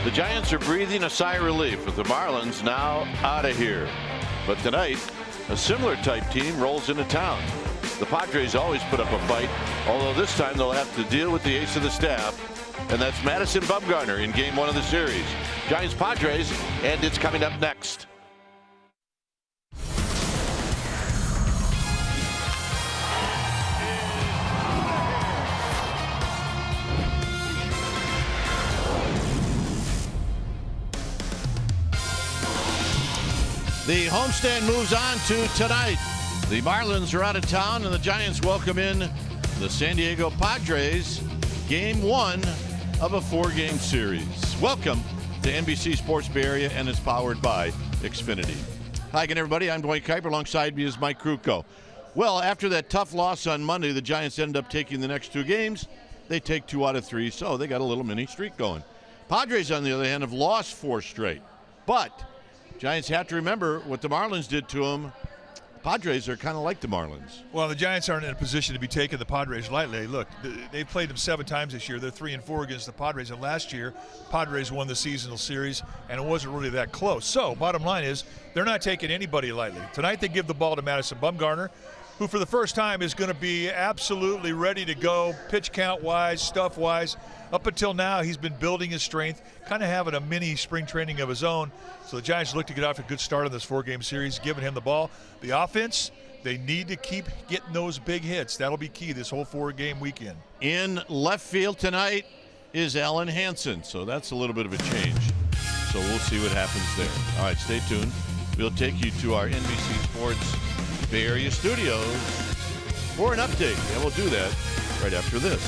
The Giants are breathing a sigh of relief with the Marlins now out of here. But tonight, a similar type team rolls into town. The Padres always put up a fight, although this time they'll have to deal with the ace of the staff, and that's Madison Bumgarner in game 1 of the series. Giants Padres, and it's coming up next. The homestand moves on to tonight. The Marlins are out of town, and the Giants welcome in the San Diego Padres, game 1 of a 4-game series. Welcome to NBC Sports Bay Area, and it's powered by Xfinity. Hi again, everybody. I'm Dwight Kuiper. Alongside me is Mike Krukow. Well, after that tough loss on Monday, the Giants end up taking the next 2 games. They take 2 out of 3, so they got a little mini streak going. Padres, on the other hand, have lost 4 straight. But Giants have to remember what the Marlins did to them. Padres are kind of like the Marlins. Well, the Giants aren't in a position to be taking the Padres lightly. Look, they've played them 7 times this year. They're 3-4 against the Padres. And last year, Padres won the seasonal series, and it wasn't really that close. So, bottom line is, they're not taking anybody lightly. Tonight, they give the ball to Madison Bumgarner, who for the first time is going to be absolutely ready to go, pitch count-wise, stuff-wise. Up until now, he's been building his strength, kind of having a mini spring training of his own. So the Giants look to get off a good start on this 4-game series, giving him the ball. The offense, they need to keep getting those big hits. That'll be key this whole 4-game weekend. In left field tonight is Alan Hansen, so that's a little bit of a change. So we'll see what happens there. All right, stay tuned. We'll take you to our NBC Sports Bay Area studios for an update, and we'll do that right after this.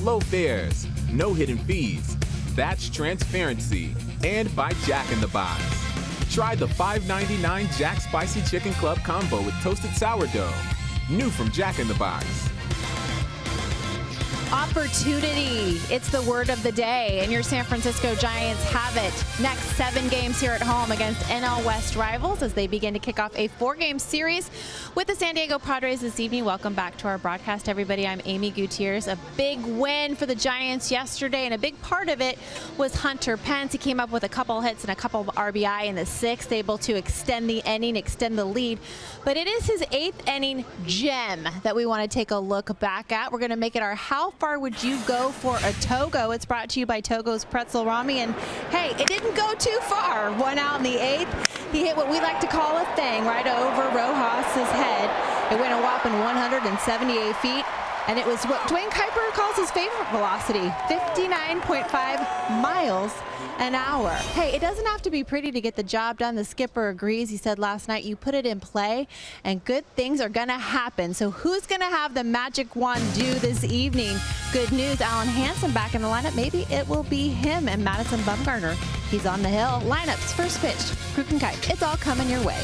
low fares, no hidden fees. That's transparency. And by Jack in the Box. Try the $5.99 Jack Spicy Chicken Club combo with toasted sourdough. New from Jack in the Box. Opportunity. It's the word of the day, and your San Francisco Giants have it. Next 7 games here at home against NL West rivals as they begin to kick off a 4-game series with the San Diego Padres this evening. Welcome back to our broadcast, everybody. I'm Amy Gutierrez. A big win for the Giants yesterday, and a big part of it was Hunter Pence. He came up with a couple hits and a couple of RBI in the 6th, able to extend the inning, extend the lead. But it is his 8th inning gem that we want to take a look back at. We're going to make it our How Far Would You Go for a Togo? It's brought to you by Togo's Pretzel Rami. And hey, it didn't go too far. 1 out in the 8th. He hit what we like to call a thing right over Rojas's head. It went a whopping 178 feet. And it was what Dwayne Kuiper calls his favorite velocity, 59.5 miles an hour. Hey, it doesn't have to be pretty to get the job done. The skipper agrees. He said last night, you put it in play and good things are going to happen. So who's going to have the magic wand do this evening? Good news, Alan Hansen back in the lineup. Maybe it will be him and Madison Bumgarner. He's on the hill. Lineups, first pitch, Kruk and Kite. It's all coming your way.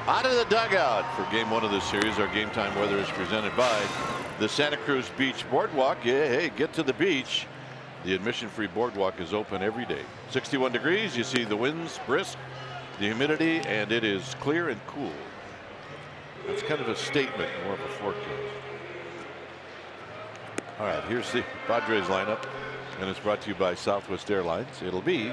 Out of the dugout for game 1 of this series. Our game time weather is presented by the Santa Cruz Beach Boardwalk. Yeah, hey, get to the beach. The admission-free boardwalk is open every day. 61 degrees. You see the winds brisk, the humidity, and it is clear and cool. That's kind of a statement, more of a forecast. All right, here's the Padres lineup, and it's brought to you by Southwest Airlines. It'll be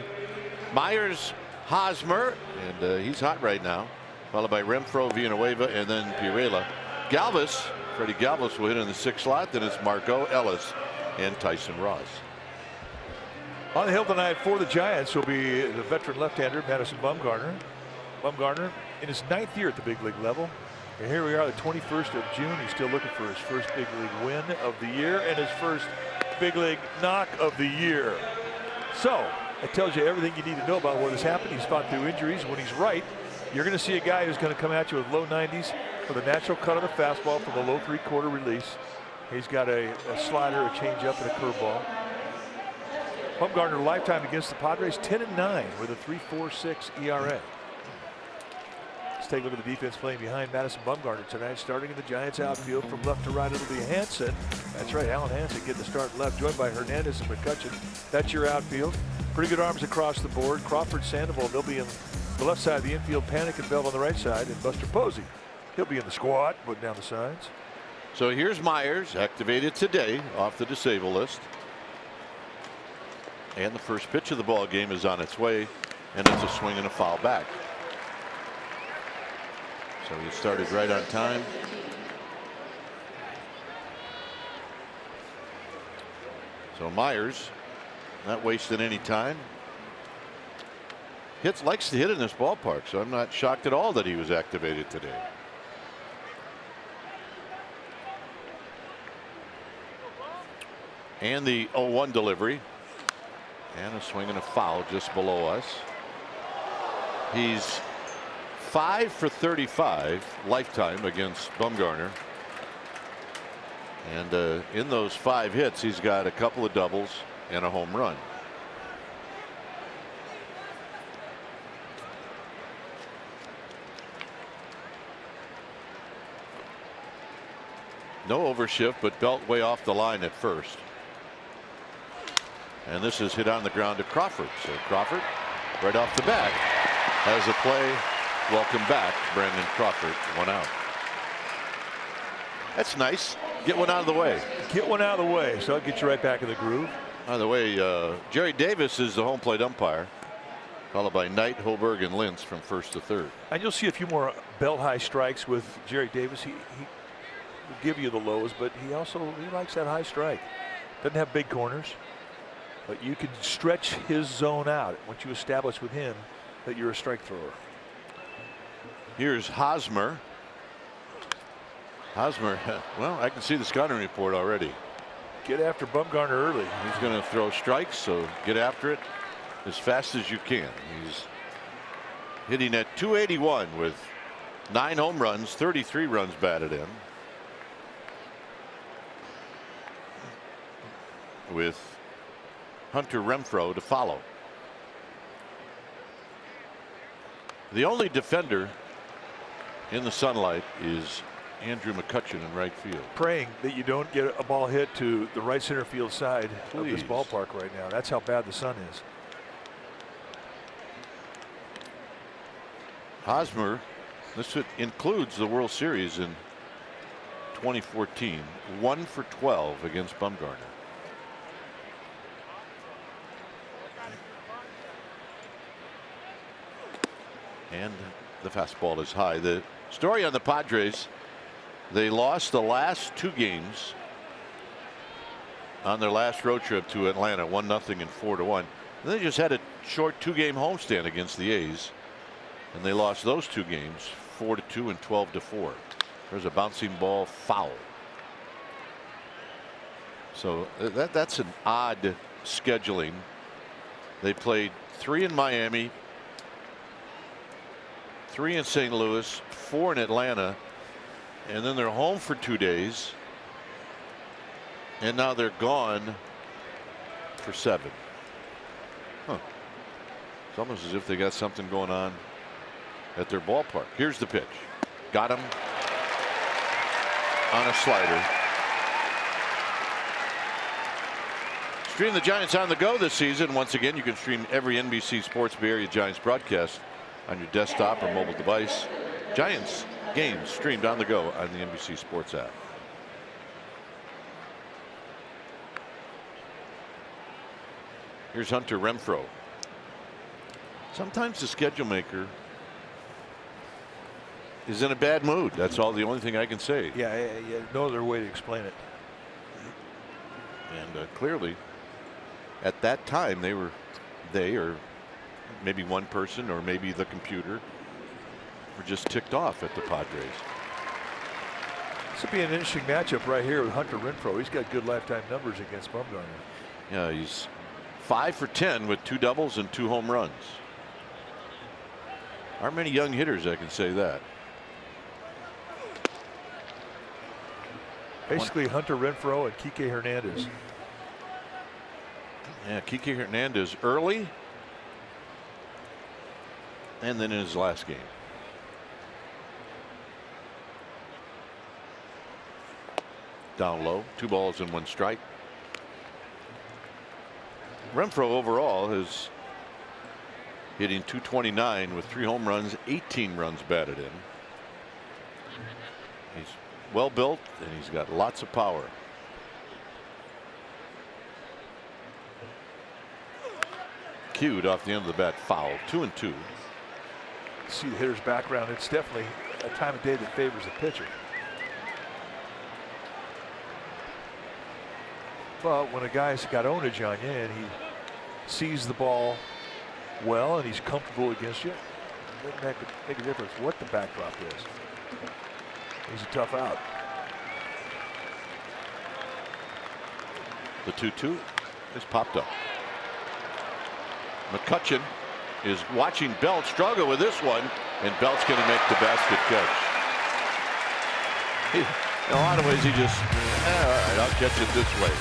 Myers, Hosmer, and he's hot right now, followed by Renfroe, Villanueva, and then Pirela. Galvis, Freddie Galvis will hit in the 6th slot. Then it's Margot, Ellis, and Tyson Ross. On the hill tonight for the Giants will be the veteran left-hander Madison Bumgarner. Bumgarner in his 9th year at the big league level. And here we are, the 21st of June. He's still looking for his first big league win of the year and his first big league knock of the year. So That tells you everything you need to know about what has happened. He's fought through injuries. When he's right, you're going to see a guy who's going to come at you with low 90s with a natural cut of the fastball from a low 3/4 release. He's got a slider, a changeup, and a curveball. Bumgarner lifetime against the Padres, 10-9 with a 3.46 ERA. Let's take a look at the defense playing behind Madison Bumgarner tonight. Starting in the Giants outfield from left to right, it'll be Hansen. That's right, Alan Hansen getting the start left, joined by Hernandez and McCutcheon. That's your outfield. Pretty good arms across the board. Crawford, Sandoval, they'll be in the left side of the infield. Panic and Bell on the right side, and Buster Posey, he'll be in the squad, putting down the signs. So here's Myers, activated today off the disabled list. And the first pitch of the ball game is on its way, and it's a swing and a foul back. So he started right on time. So Myers not wasting any time. Likes to hit in this ballpark, so I'm not shocked at all that he was activated today. And the 0-1 delivery. And a swing and a foul just below us. He's 5 for 35 lifetime against Bumgarner. And in those 5 hits, he's got a couple of doubles and a home run. No overshift, but Belt way off the line at first. And this is hit on the ground to Crawford. So Crawford, right off the bat, has a play. Welcome back, Brandon Crawford. 1 out. That's nice. Get one out of the way. Get one out of the way, so I'll get you right back in the groove. By the way, Jerry Davis is the home plate umpire, followed by Knight, Hoberg, and Lentz from first to third. And you'll see a few more belt high strikes with Jerry Davis. He will give you the lows, but he likes that high strike. Doesn't have big corners, but you can stretch his zone out once you establish with him that you're a strike thrower. Here's Hosmer. Hosmer, well, I can see the scouting report already. Get after Bumgarner early. He's going to throw strikes, so get after it as fast as you can. He's hitting at .281 with 9 home runs, 33 runs batted in. With Hunter Renfroe to follow. The only defender in the sunlight is Andrew McCutcheon in right field. Praying that you don't get a ball hit to the right center field side of this Please. ballpark right now. That's how bad the sun is. Hosmer, this includes the World Series in 2014, 1 for 12 against Bumgarner. And the fastball is high. The story on the Padres, they lost the last 2 games on their last road trip to Atlanta, 1-0 and 4-1. They just had a short 2-game homestand against the A's, and they lost those 2 games 4-2 and 12-4. There's a bouncing ball foul. So that's an odd scheduling. They played 3 in Miami, 3 in St. Louis, 4 in Atlanta, and then they're home for 2 days, and now they're gone for 7. It's almost as if they got something going on at their ballpark. Here's the pitch. Got him on a slider. Stream the Giants on the go this season. Once again, you can stream every NBC Sports Bay Area Giants broadcast on your desktop or mobile device. Giants games streamed on the go on the NBC Sports app. Here's Hunter Renfroe. Sometimes the schedule maker is in a bad mood. That's all. The only thing I can say. Yeah, no other way to explain it. And clearly, at that time, they or maybe one person or maybe the computer were just ticked off at the Padres. This would be an interesting matchup right here with Hunter Renfroe. He's got good lifetime numbers against Bumgarner. Yeah, he's 5 for 10 with 2 doubles and 2 home runs. Aren't many young hitters that can say that. Basically Hunter Renfroe and Kike Hernandez. Yeah, Kike Hernandez early and then in his last game. Down low, 2 balls and 1 strike. Renfroe overall is hitting .229 with 3 home runs, 18 runs batted in. He's well built and he's got lots of power. Cued off the end of the bat, foul. 2-2. See the hitter's background. It's definitely a time of day that favors the pitcher. But when a guy's got ownage on you and he sees the ball well and he's comfortable against you, it doesn't make a difference what the backdrop is. He's a tough out. The 2-2 is popped up. McCutchen is watching Belt struggle with this one, and Belt's going to make the basket catch. In a lot of ways, he just, all right, I'll catch it this way.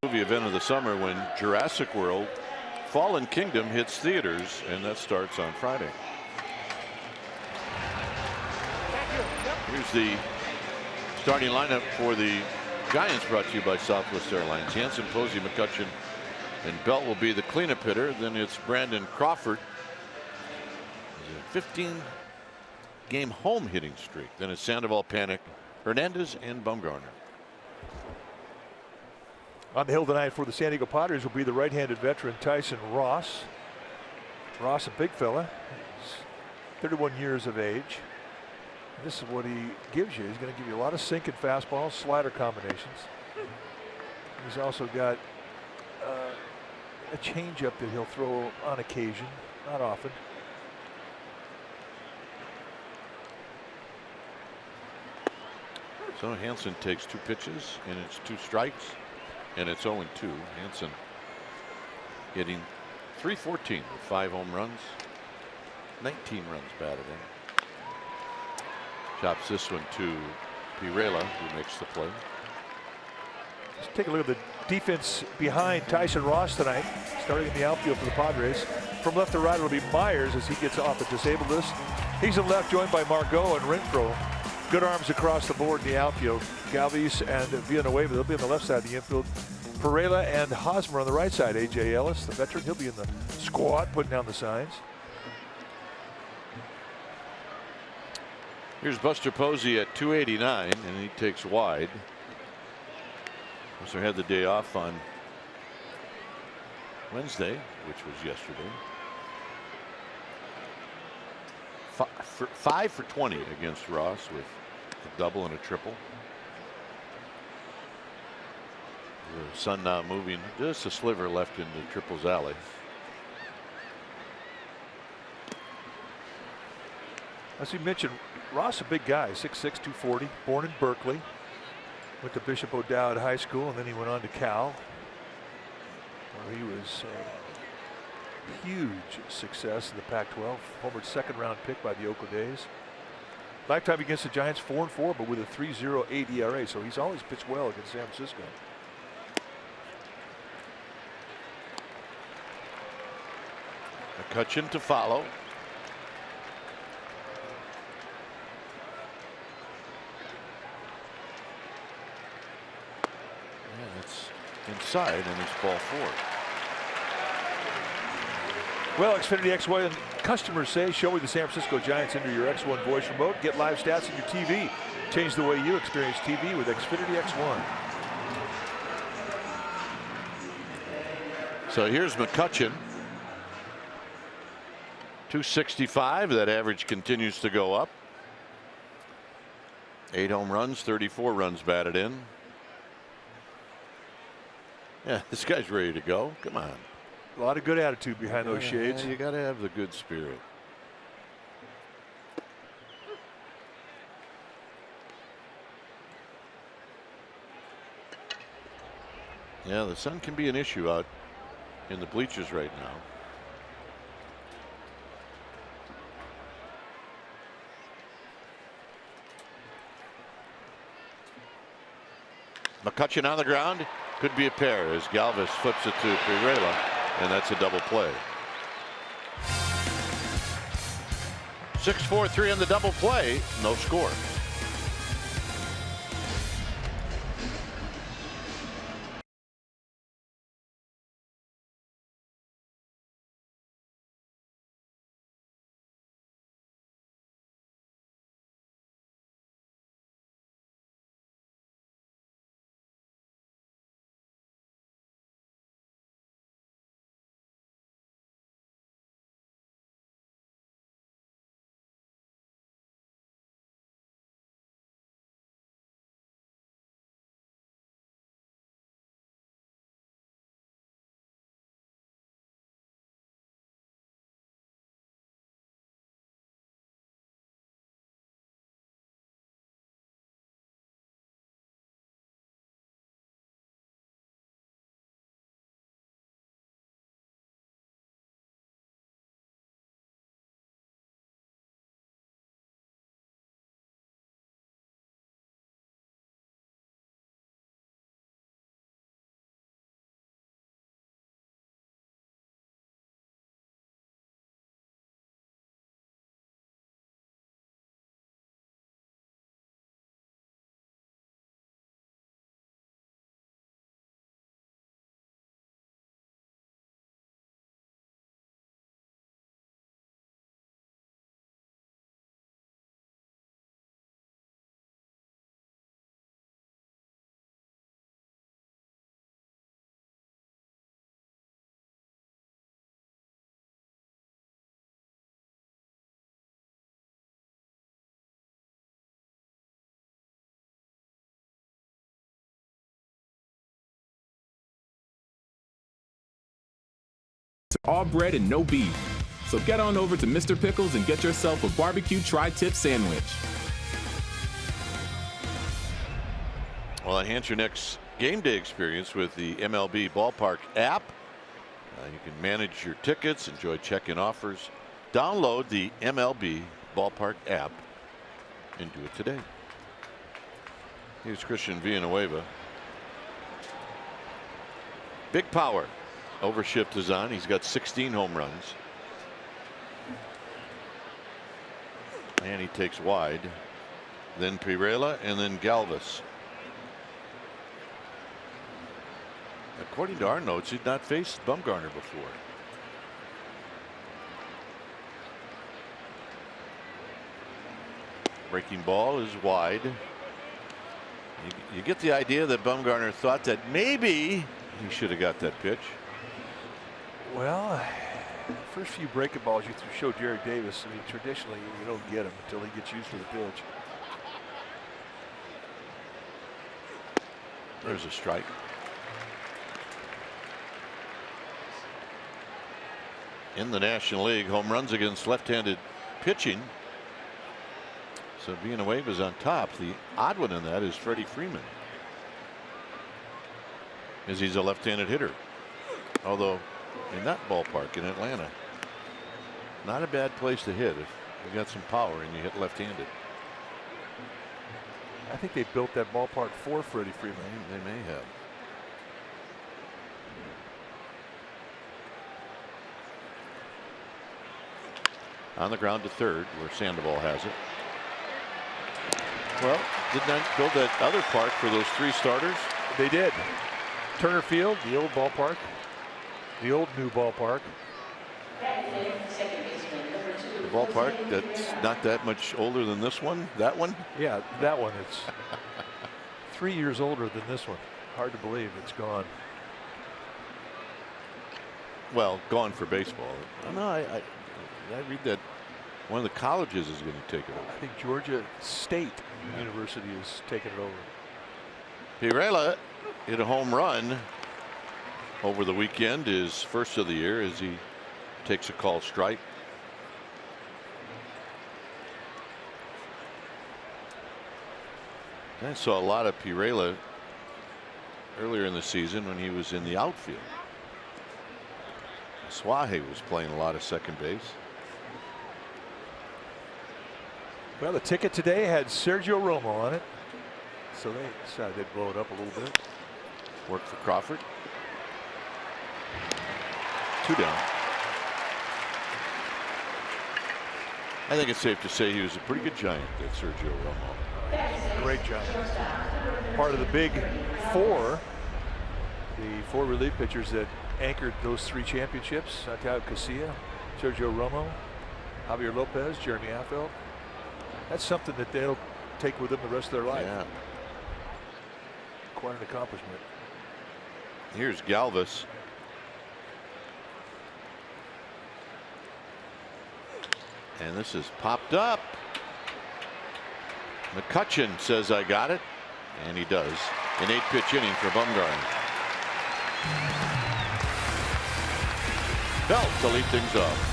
Movie event of the summer when Jurassic World Fallen Kingdom hits theaters, and that starts on Friday. Here's the starting lineup for the Giants, brought to you by Southwest Airlines. Jansen, Posey, McCutchen, and Belt will be the cleanup hitter. Then it's Brandon Crawford. 15-game home hitting streak. Then it's Sandoval, Panic, Hernandez, and Bumgarner. On the hill tonight for the San Diego Padres will be the right-handed veteran Tyson Ross. Ross, a big fella. He's 31 years of age. And this is what he gives you. He's going to give you a lot of sink and fastballs, slider combinations. He's also got a changeup that he'll throw on occasion, not often. So Hansen takes 2 pitches, and it's 2 strikes. And it's 0-2. Hansen hitting .314 with 5 home runs, 19 runs batted in. Chops this one to Pirela, who makes the play. Let's take a look at the defense behind Tyson Ross tonight, starting in the outfield for the Padres. From left to right, it'll be Myers as he gets off the disabled list. He's in left, joined by Margot and Renfroe. Good arms across the board in the outfield. Galvis and Villanueva, they'll be on the left side of the infield. Perela and Hosmer on the right side. A.J. Ellis, the veteran, he'll be in the squad, putting down the signs. Here's Buster Posey at .289, and he takes wide. Also had the day off on Wednesday, which was yesterday. 5 for 20 against Ross with a double and a triple. The sun now moving just a sliver left into Triple's alley. As you mentioned, Ross, a big guy, 6'6", 240, born in Berkeley. Went to Bishop O'Dowd High School, and then he went on to Cal, where he was a huge success in the Pac-12. Homered second-round pick by the Oakland A's. Lifetime against the Giants, 4-4, but with a 3.08 ERA, so he's always pitched well against San Francisco. McCutchen to follow. Yeah, it's inside, and it's ball 4. Well, Xfinity X1 customers say, show me the San Francisco Giants into your X1 voice remote. Get live stats on your TV. Change the way you experience TV with Xfinity X1. So here's McCutchen. 265. That average continues to go up. 8 home runs, 34 runs batted in. Yeah, this guy's ready to go. Come on. A lot of good attitude behind those shades. You got to have the good spirit. Yeah, the sun can be an issue out in the bleachers right now. McCutchen on the ground. Could be a pair as Galvis flips it to Pereira, and that's a double play. 6-4-3 on the double play. No score. All bread and no beef. So get on over to Mr. Pickles and get yourself a barbecue tri-tip sandwich. Well, enhance your next game day experience with the MLB Ballpark app. You can manage your tickets, enjoy check-in offers. Download the MLB Ballpark app and do it today. Here's Christian Villanueva. Big power. Overshift is on. He's got 16 home runs. And he takes wide. Then Pereira and then Galvis. According to our notes, he'd not faced Bumgarner before. Breaking ball is wide. You get the idea that Bumgarner thought that maybe he should have got that pitch. Well, first few breaking balls you show Jerry Davis. I mean, traditionally you don't get him until he gets used to the pitch. There's a strike. in the National League. Home runs against left-handed pitching. So Villanueva is on top. The odd one in that is Freddie Freeman, as he's a left-handed hitter. Although in that ballpark in Atlanta, not a bad place to hit if you got some power and you hit left-handed. I think they built that ballpark for Freddie Freeman. They may have. On the ground to third, where Sandoval has it. Well, didn't that build that other park for those 3 starters? They did. Turner Field, the old ballpark, the old new ballpark. The ballpark that's not that much older than this one. That one? Yeah, that one. It's 3 years older than this one. Hard to believe it's gone. Well, gone for baseball. No, I read that one of the colleges is going to take it over. I think Georgia State University is taking it over. Pirela hit a home run over the weekend, his first of the year, as he takes a called strike. I saw a lot of Pirela earlier in the season when he was in the outfield. Suaje was playing a lot of second base. Well, the ticket today had Sergio Romo on it, so they decided they'd blow it up a little bit. Worked for Crawford. 2 down. I think it's safe to say he was a pretty good Giant, that Sergio Romo. Great job. Part of the big 4, the 4 relief pitchers that anchored those 3 championships: Santiago Casilla, Sergio Romo, Javier Lopez, Jeremy Affeldt. That's something that they'll take with them the rest of their life. Yeah. Quite an accomplishment. Here's Galvis. And this is popped up. McCutcheon says, I got it. And he does. An 8-pitch inning for Bumgarner. Belt to lead things off.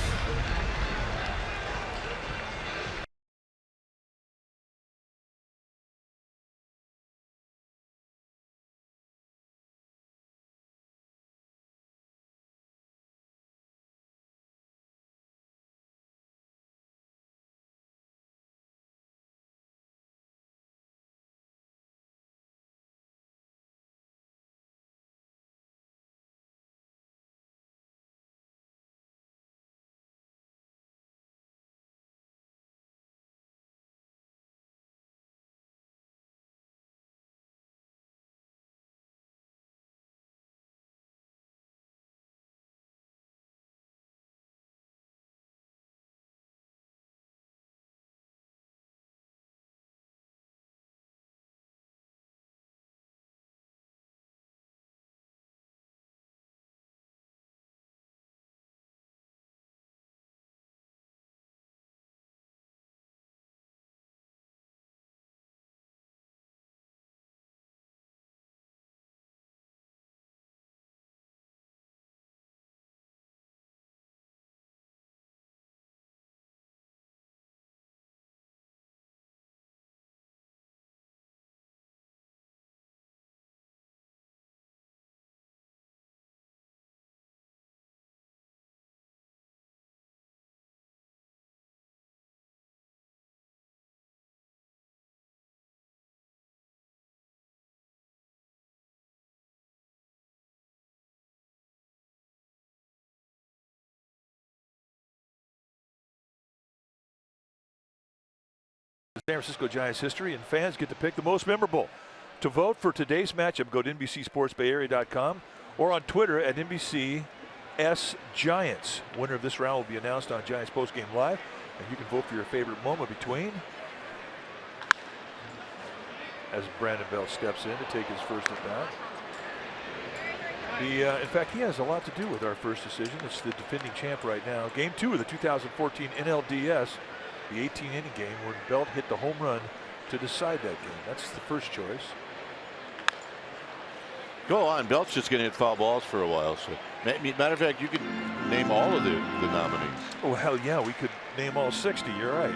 San Francisco Giants history, and fans get to pick the most memorable. To vote for today's matchup, go to NBCSportsBayArea.com or on Twitter at NBCSGiants. Winner of this round will be announced on Giants Postgame Live, and you can vote for your favorite moment between. As Brandon Belt steps in to take his first at bat. In fact, he has a lot to do with our first decision. It's the defending champ right now. Game 2 of the 2014 NLDS. The 18-inning game when Belt hit the home run to decide that game. That's the first choice. Go on. Belt's just going to hit foul balls for a while, so Matter of fact, you could name all of the nominees. Oh, hell yeah, we could name all 60. You're right.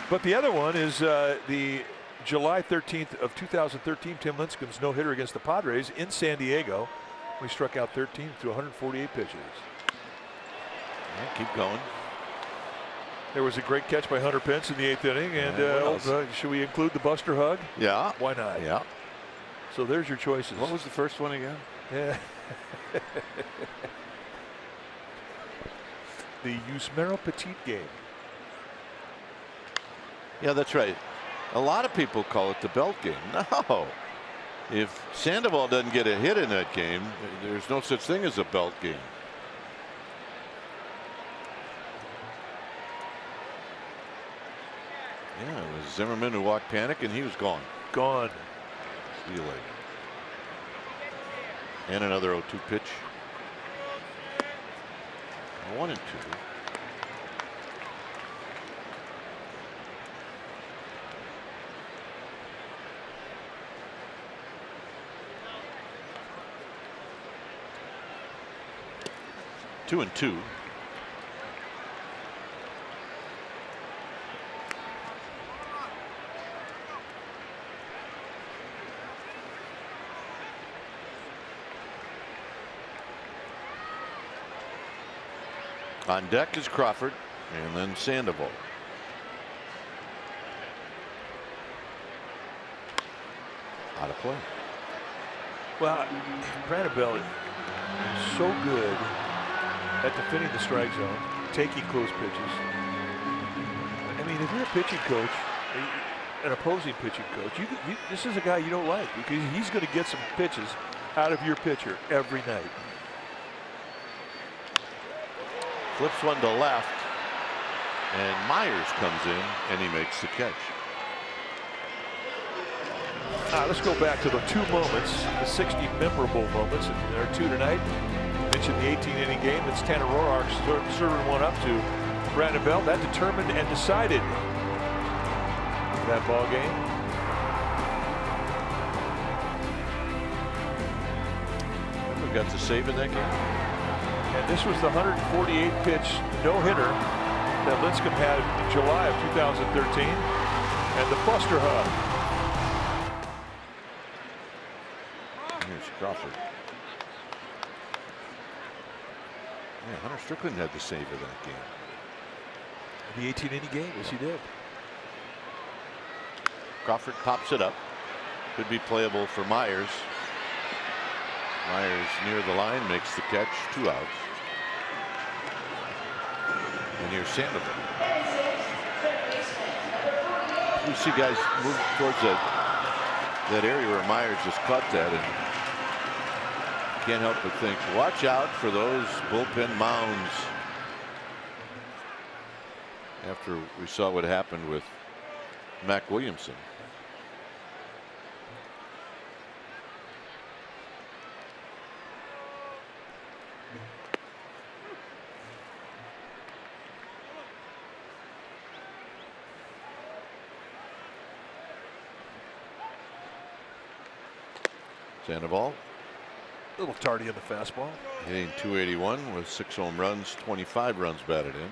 But the other one is the July 13th of 2013, Tim Lincecum's no-hitter against the Padres in San Diego. We struck out 13 through 148 pitches. Yeah, keep going. There was a great catch by Hunter Pence in the 8th inning. And should we include the Buster hug? Yeah. Why not? Yeah. So there's your choices. What was the first one again? Yeah. The Yusmero Petit game. Yeah, that's right. A lot of people call it the belt game. No. If Sandoval doesn't get a hit in that game, there's no such thing as a belt game. Yeah, it was Zimmerman who walked panic, and he was gone. Gone. See you later. And another 0-2 pitch. 1-2. Two and two. On deck is Crawford and then Sandoval. Out of play. Well, Brandon Bell is so good at defending the strike zone, taking close pitches. I mean, if you're a pitching coach, an opposing pitching coach, this is a guy you don't like because he's going to get some pitches out of your pitcher every night. Flips one to left, and Myers comes in and he makes the catch. Let's go back to the two moments, the 60 memorable moments, and there are two tonight. Mentioned the 18-inning game. It's Tanner Roark serving one up to Brandon Bell. That determined and decided that ball game. We got the save in that game. And this was the 148-pitch no-hitter that Lincecum had in July of 2013, and the Buster hug. Here's Crawford. Yeah, Hunter Strickland had the save of that game. The 18-inning game, yes, he did. Crawford pops it up. Could be playable for Myers. Myers near the line makes the catch. 2 outs. And here's Sandoval. You see guys move towards that area where Myers just caught that, and can't help but think, watch out for those bullpen mounds. After we saw what happened with Mac Williamson. Sandoval. A little tardy on the fastball. Hitting .281 with 6 home runs, 25 runs batted in.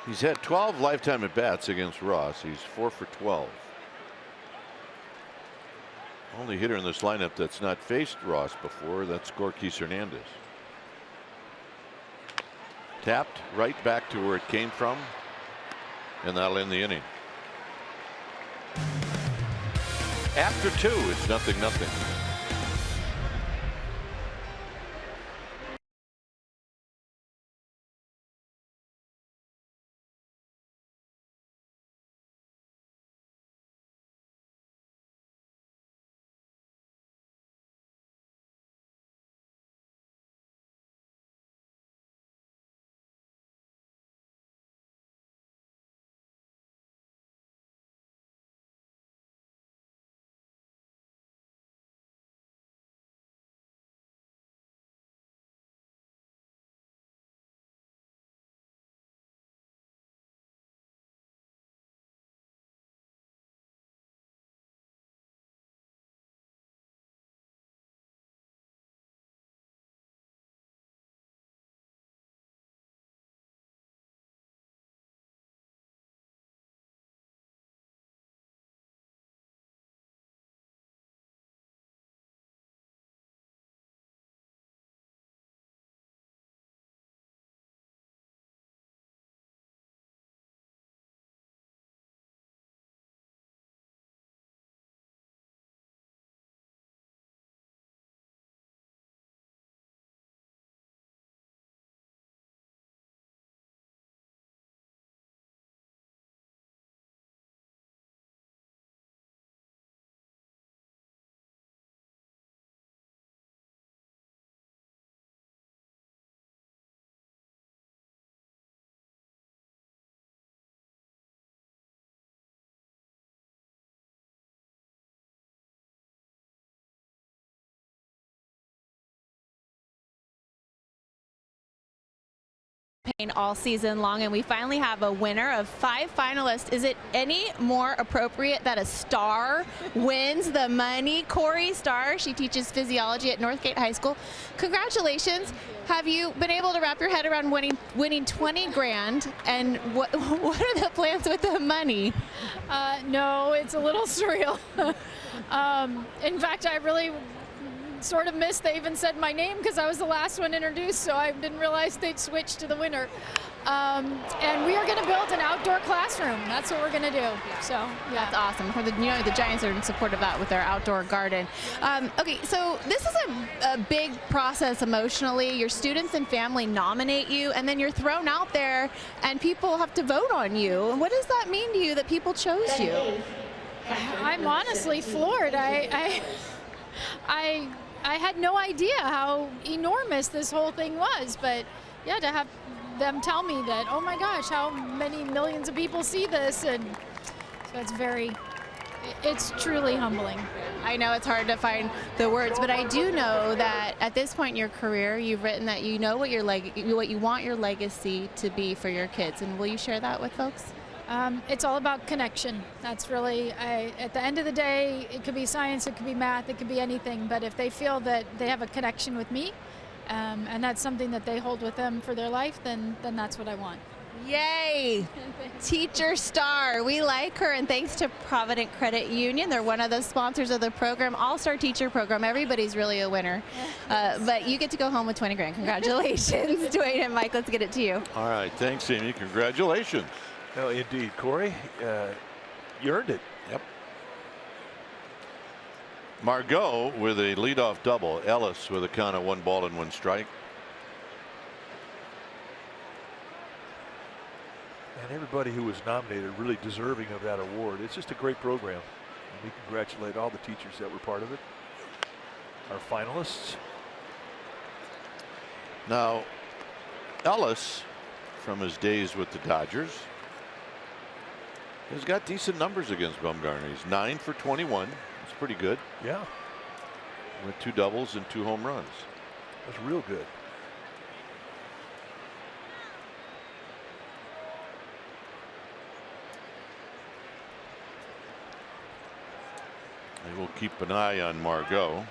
He's had 12 lifetime at bats against Ross. He's 4 for 12. Only hitter in this lineup that's not faced Ross before, that's Gorkys Hernandez. Tapped right back to where it came from, and that'll end the inning. After 2, it's 0-0. all season long, and we finally have a winner of 5 finalists. Is it any more appropriate that a star wins the money? Corey Starr, she teaches physiology at Northgate High School. Congratulations. Have you been able to wrap your head around winning 20 grand? And what are the plans with the money? No, it's a little surreal. In fact, I really sort of missed they even said my name because I was the last one introduced, so I didn't realize they'd switch to the winner. And we are going to build an outdoor classroom. That's what we're going to do. So yeah, that's awesome. For the the Giants are in support of that with their outdoor garden. Okay, so this is a big process emotionally. Your students and family nominate you, and then you're thrown out there, and people have to vote on you. And what does that mean to you that people chose you? I'm honestly floored. I had no idea how enormous this whole thing was, but yeah, to have them tell me that, oh my gosh, how many millions of people see this, and so it's truly humbling. I know it's hard to find the words, but I do know that at this point in your career, you've written that you know what you want your legacy to be for your kids, and will you share that with folks? It's all about connection. That's really, at the end of the day, it could be science, it could be math, it could be anything, but if they feel that they have a connection with me, and that's something that they hold with them for their life, then that's what I want. Yay! Teacher Star. We like her, and thanks to Provident Credit Union. They're one of the sponsors of the program, All-Star Teacher Program. Everybody's really a winner. But you get to go home with 20 grand. Congratulations, Dwayne and Mike. Let's get it to you. All right. Thanks, Amy. Congratulations. No, indeed, Corey. You earned it. Yep. Margot with a leadoff double. Ellis with a count of 1 ball and 1 strike. And everybody who was nominated really deserving of that award. It's just a great program. And we congratulate all the teachers that were part of it. Our finalists. Now, Ellis, from his days with the Dodgers, has got decent numbers against Bumgarner. He's 9 for 21. It's pretty good. Yeah. With 2 doubles and 2 home runs. That's real good. And we'll keep an eye on Margot.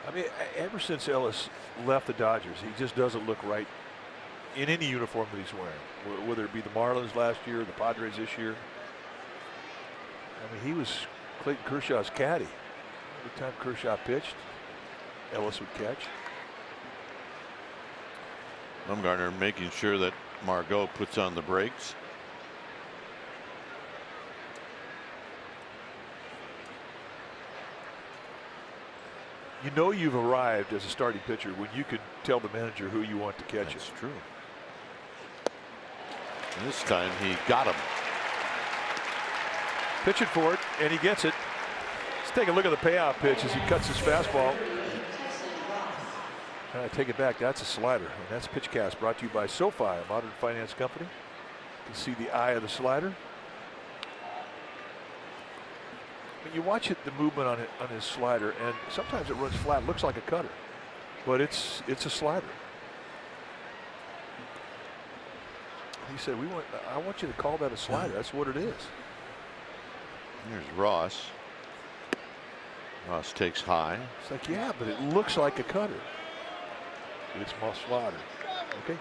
I mean, ever since Ellis left the Dodgers, he just doesn't look right in any uniform that he's wearing, whether it be the Marlins last year or the Padres this year. I mean, he was Clayton Kershaw's caddy. Every time Kershaw pitched, Ellis would catch. Bumgarner making sure that Margot puts on the brakes. You know you've arrived as a starting pitcher when you can tell the manager who you want to catch. That's true. And this time he got him. Pitching for it, and he gets it. Let's take a look at the payoff pitch as he cuts his fastball. I take it back. That's a slider. And that's PitchCast, brought to you by SoFi, a modern finance company. You can see the eye of the slider. When you watch it, the movement on his slider, and sometimes it runs flat, looks like a cutter, but it's a slider. He said, I want you to call that a slider. That's what it is. Here's Ross. Ross takes high. It's like, yeah, but it looks like a cutter. It's my slider. Okay.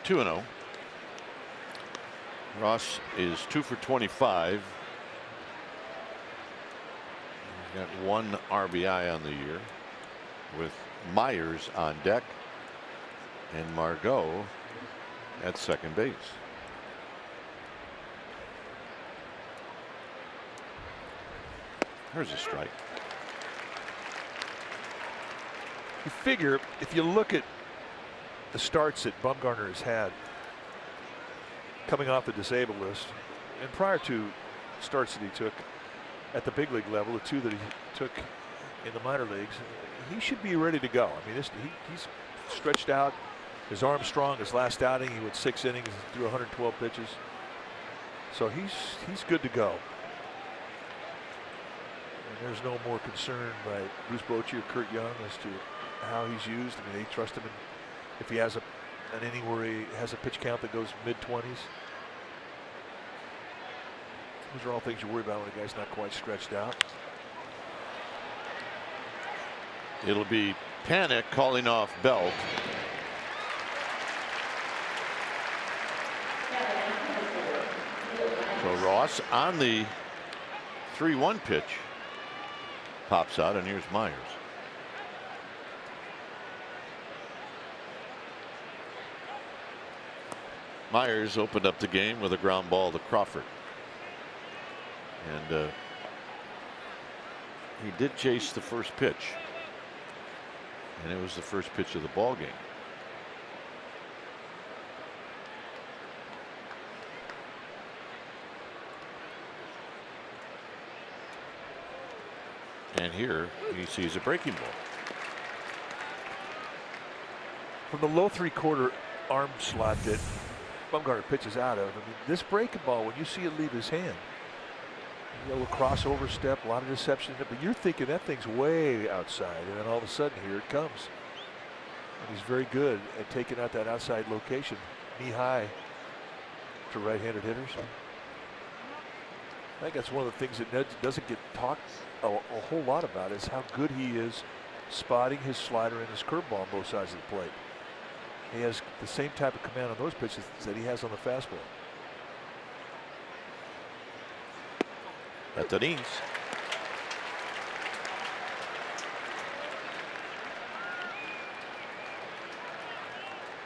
Two and 0. Ross is 2 for 25. He's got 1 RBI on the year, with Myers on deck and Margot at second base. Here's a strike. You figure if you look at the starts that Bumgarner has had coming off the disabled list, and prior to starts that he took at the big league level, the 2 that he took in the minor leagues, he should be ready to go. I mean, he's stretched out. His arm's strong. His last outing, he went 6 innings, threw 112 pitches. So he's good to go. And there's no more concern by Bruce Bochy or Kurt Young as to how he's used. I mean, they trust him if he has an inning where he has a pitch count that goes mid-20s. Those are all things you worry about when a guy's not quite stretched out. It'll be Panic calling off Belt. So Ross on the 3-1 pitch pops out, and here's Myers. Myers opened up the game with a ground ball to Crawford. And he did chase the first pitch. And it was the first pitch of the ball game. And here he sees a breaking ball. From the low 3/4 arm slot that Bumgarner pitches out of, I mean, this breaking ball, when you see it leave his hand, a little crossover step, a lot of deception, but you're thinking that thing's way outside, and then all of a sudden here it comes. And he's very good at taking out that outside location, knee high to right-handed hitters. I think that's one of the things that Ned doesn't get talked a whole lot about, is how good he is spotting his slider and his curveball on both sides of the plate. He has the same type of command on those pitches that he has on the fastball. At the knees.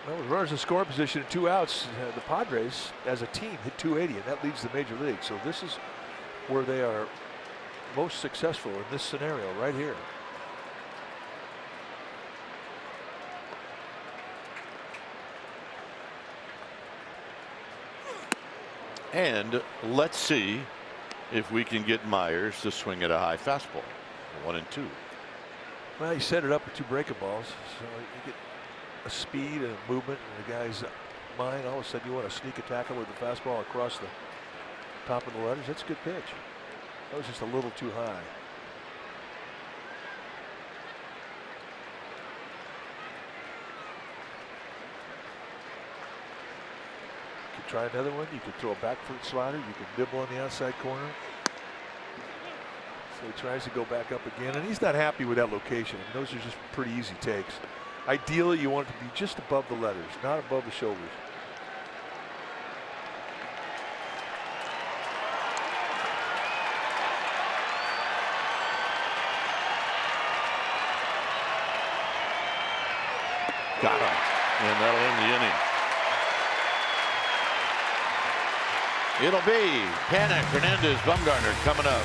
Well, with runners in scoring position and 2 outs, the Padres as a team hit 280, and that leads the major league. So this is where they are most successful in this scenario right here. And let's see if we can get Myers to swing at a high fastball. 1-2. Well, he set it up with 2 breaking balls, so you get a speed and a movement in the guy's mind. All of a sudden you want to sneak attack him with the fastball across the top of the letters. That's a good pitch. That was just a little too high. You could try another one. You could throw a back foot slider. You could nibble on the outside corner. So he tries to go back up again, and he's not happy with that location. I mean, those are just pretty easy takes. Ideally, you want it to be just above the letters, not above the shoulders. Got him. And that'll end the inning. It'll be Panic, Hernandez, Bumgarner coming up.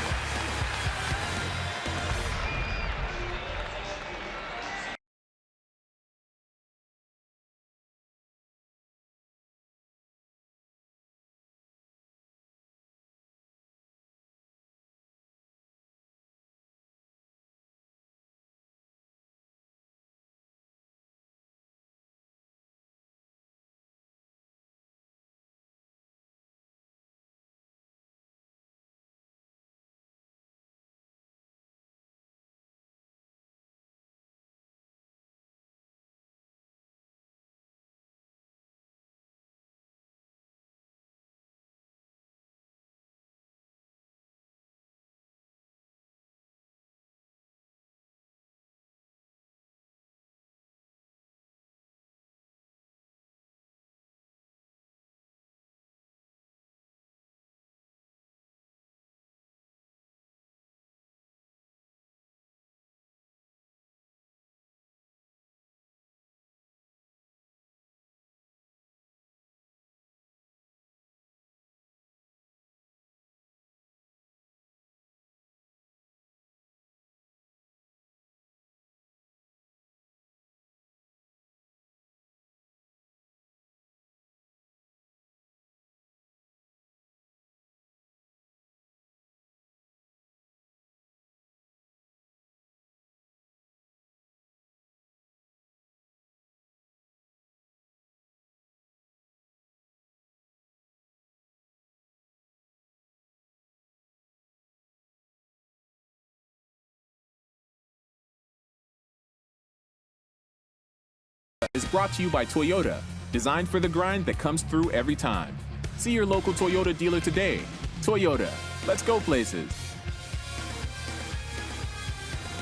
is brought to you by Toyota, designed for the grind that comes through every time. See your local Toyota dealer today. Toyota, let's go places.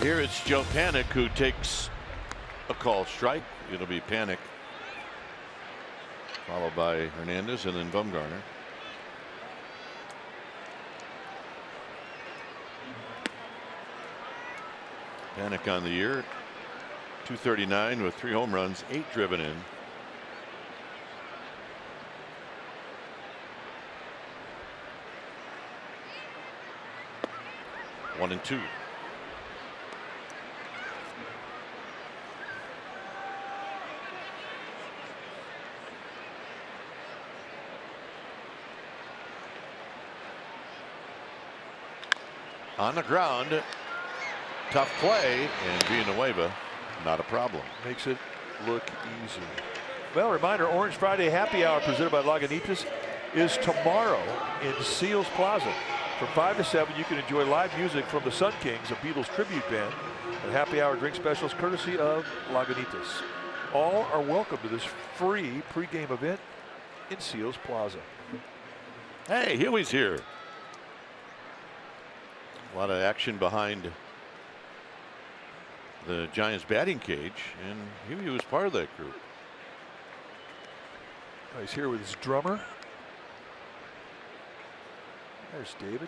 Here it's Joe Panic who takes a call strike. It'll be Panic, followed by Hernandez and then Bumgarner. Panic on the year, 239 with 3 home runs, 8 driven in. One and 2. On the ground, tough play, and Villanueva, not a problem. Makes it look easy. Well, reminder, Orange Friday Happy Hour presented by Lagunitas is tomorrow in Seals Plaza. From 5 to 7, you can enjoy live music from the Sun Kings, a Beatles tribute band, and happy hour drink specials courtesy of Lagunitas. All are welcome to this free pregame event in Seals Plaza. Hey, Huey's here. A lot of action behind the Giants batting cage, and Huey was part of that group. He's here with his drummer. There's David.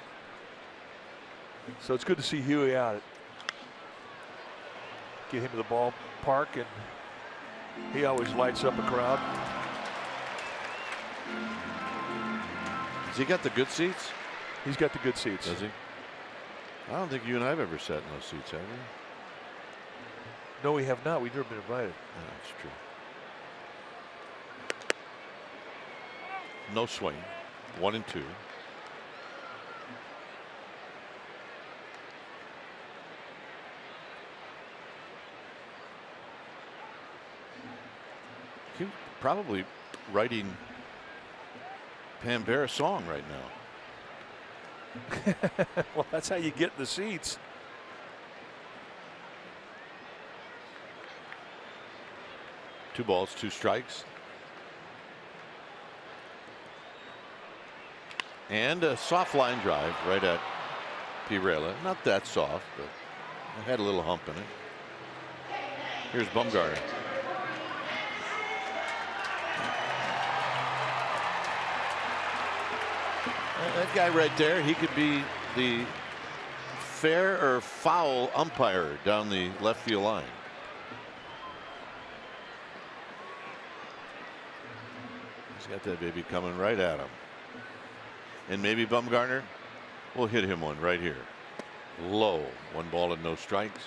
So it's good to see Huey out. Get him to the ballpark, and he always lights up a crowd. Has he got the good seats? He's got the good seats. Does he? I don't think you and I have ever sat in those seats, have we? No, we have not. We've never been invited. Yeah, that's true. No swing. 1 and 2. He's probably writing Pam Bear's song right now. Well, that's how you get the seats. Two balls, 2 strikes. And a soft line drive right at Pirela. Not that soft, but it had a little hump in it. Here's Bumgarner. That guy right there, he could be the fair or foul umpire down the left field line. He's got that baby coming right at him. And maybe Bumgarner will hit him one right here. Low. 1 ball and no strikes.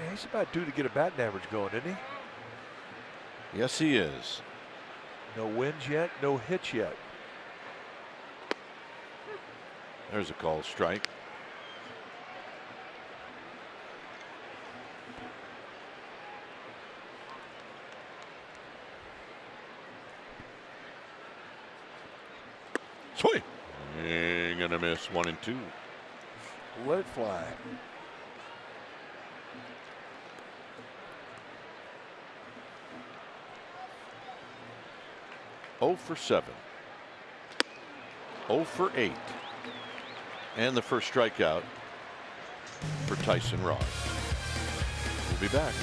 Yeah, he's about due to get a batting average going, isn't he? Yes, he is. No wins yet, no hits yet. There's a called strike. Swing. Ain't gonna miss. 1 and 2. Let it fly. Oh for 7. 0 for 8. And the first strikeout for Tyson Ross. We'll be back.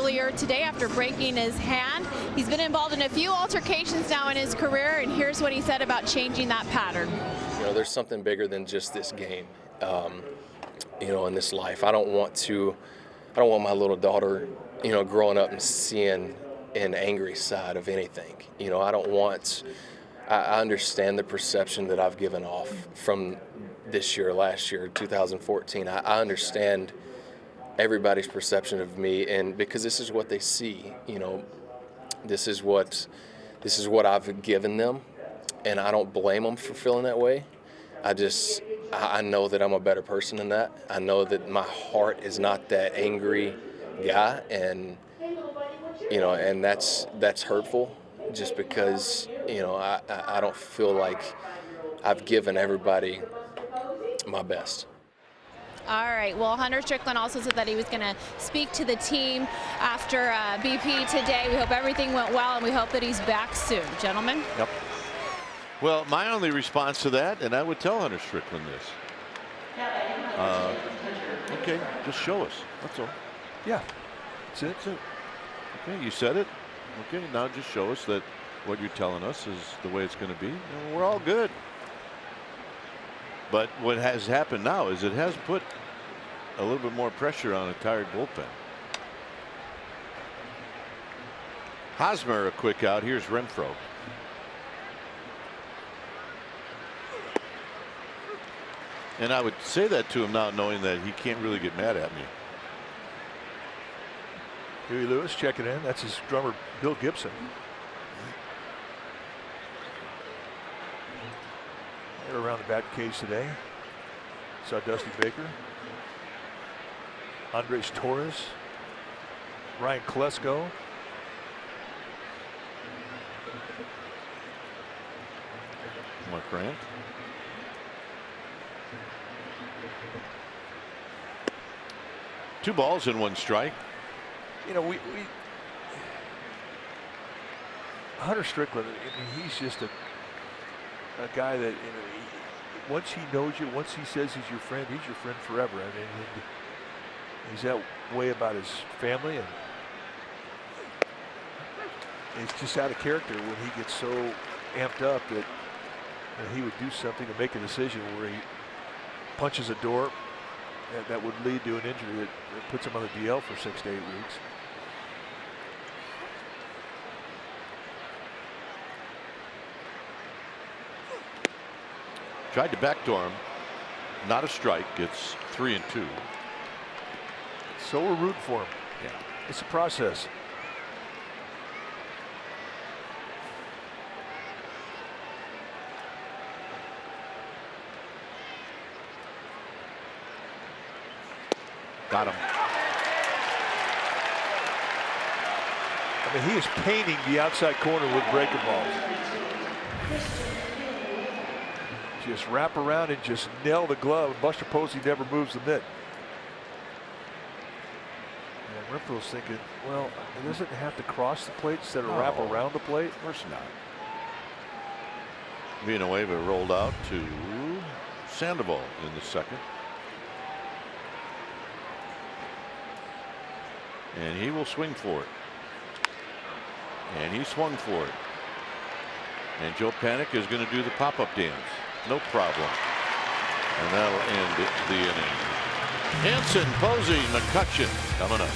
earlier today after breaking his hand. He's been involved in a few altercations now in his career, and here's what he said about changing that pattern. You know, there's something bigger than just this game, you know, in this life. I don't want my little daughter, you know, growing up and seeing an angry side of anything. You know, I understand the perception that I've given off from this year, last year, 2014. I understand everybody's perception of me, and because this is what they see, you know, this is what I've given them, and I don't blame them for feeling that way. I know that I'm a better person than that. I know that my heart is not that angry guy, and you know, and that's hurtful, just because, you know, I don't feel like I've given everybody my best. All right, well, Hunter Strickland also said that he was going to speak to the team after BP today. We hope everything went well, and we hope that he's back soon. Gentlemen? Yep. Well, my only response to that, and I would tell Hunter Strickland this. Okay, just show us. That's all. Yeah, that's it. That's it. Okay, you said it. Okay, now just show us that what you're telling us is the way it's going to be. And we're all good. But what has happened now is it has put a little bit more pressure on a tired bullpen. Hosmer a quick out. Here's Renfro. And I would say that to him now, knowing that he can't really get mad at me. Huey Lewis checking in. That's his drummer, Bill Gibson. They're around the bat cage today. Saw Dusty Baker, Andres Torres, Ryan Klesko. Mark Grant. Two balls and one strike. You know, Hunter Strickland, I mean, he's just a guy that, you know, once he knows you, once he says he's your friend forever. I mean, he's that way about his family, and it's just out of character when he gets so amped up that, you know, he would do something to make a decision where he punches a door that would lead to an injury that puts him on the DL for 6 to 8 weeks. Tried to backdoor him. Not a strike. It's 3-2. So we're rooting for him. Yeah. It's a process. Got him. I mean, he is painting the outside corner with breaking balls. Just wrap around and just nail the glove. Buster Posey never moves the mitt. And Renfro's thinking, well, it doesn't have to cross the plate instead of wrap around the plate. Of course not. Villanueva rolled out to Sandoval in the second. And he will swing for it. And he swung for it. And Joe Panik is going to do the pop-up dance. No problem. And that'll end the inning. Hanson, Posey, McCutcheon coming up.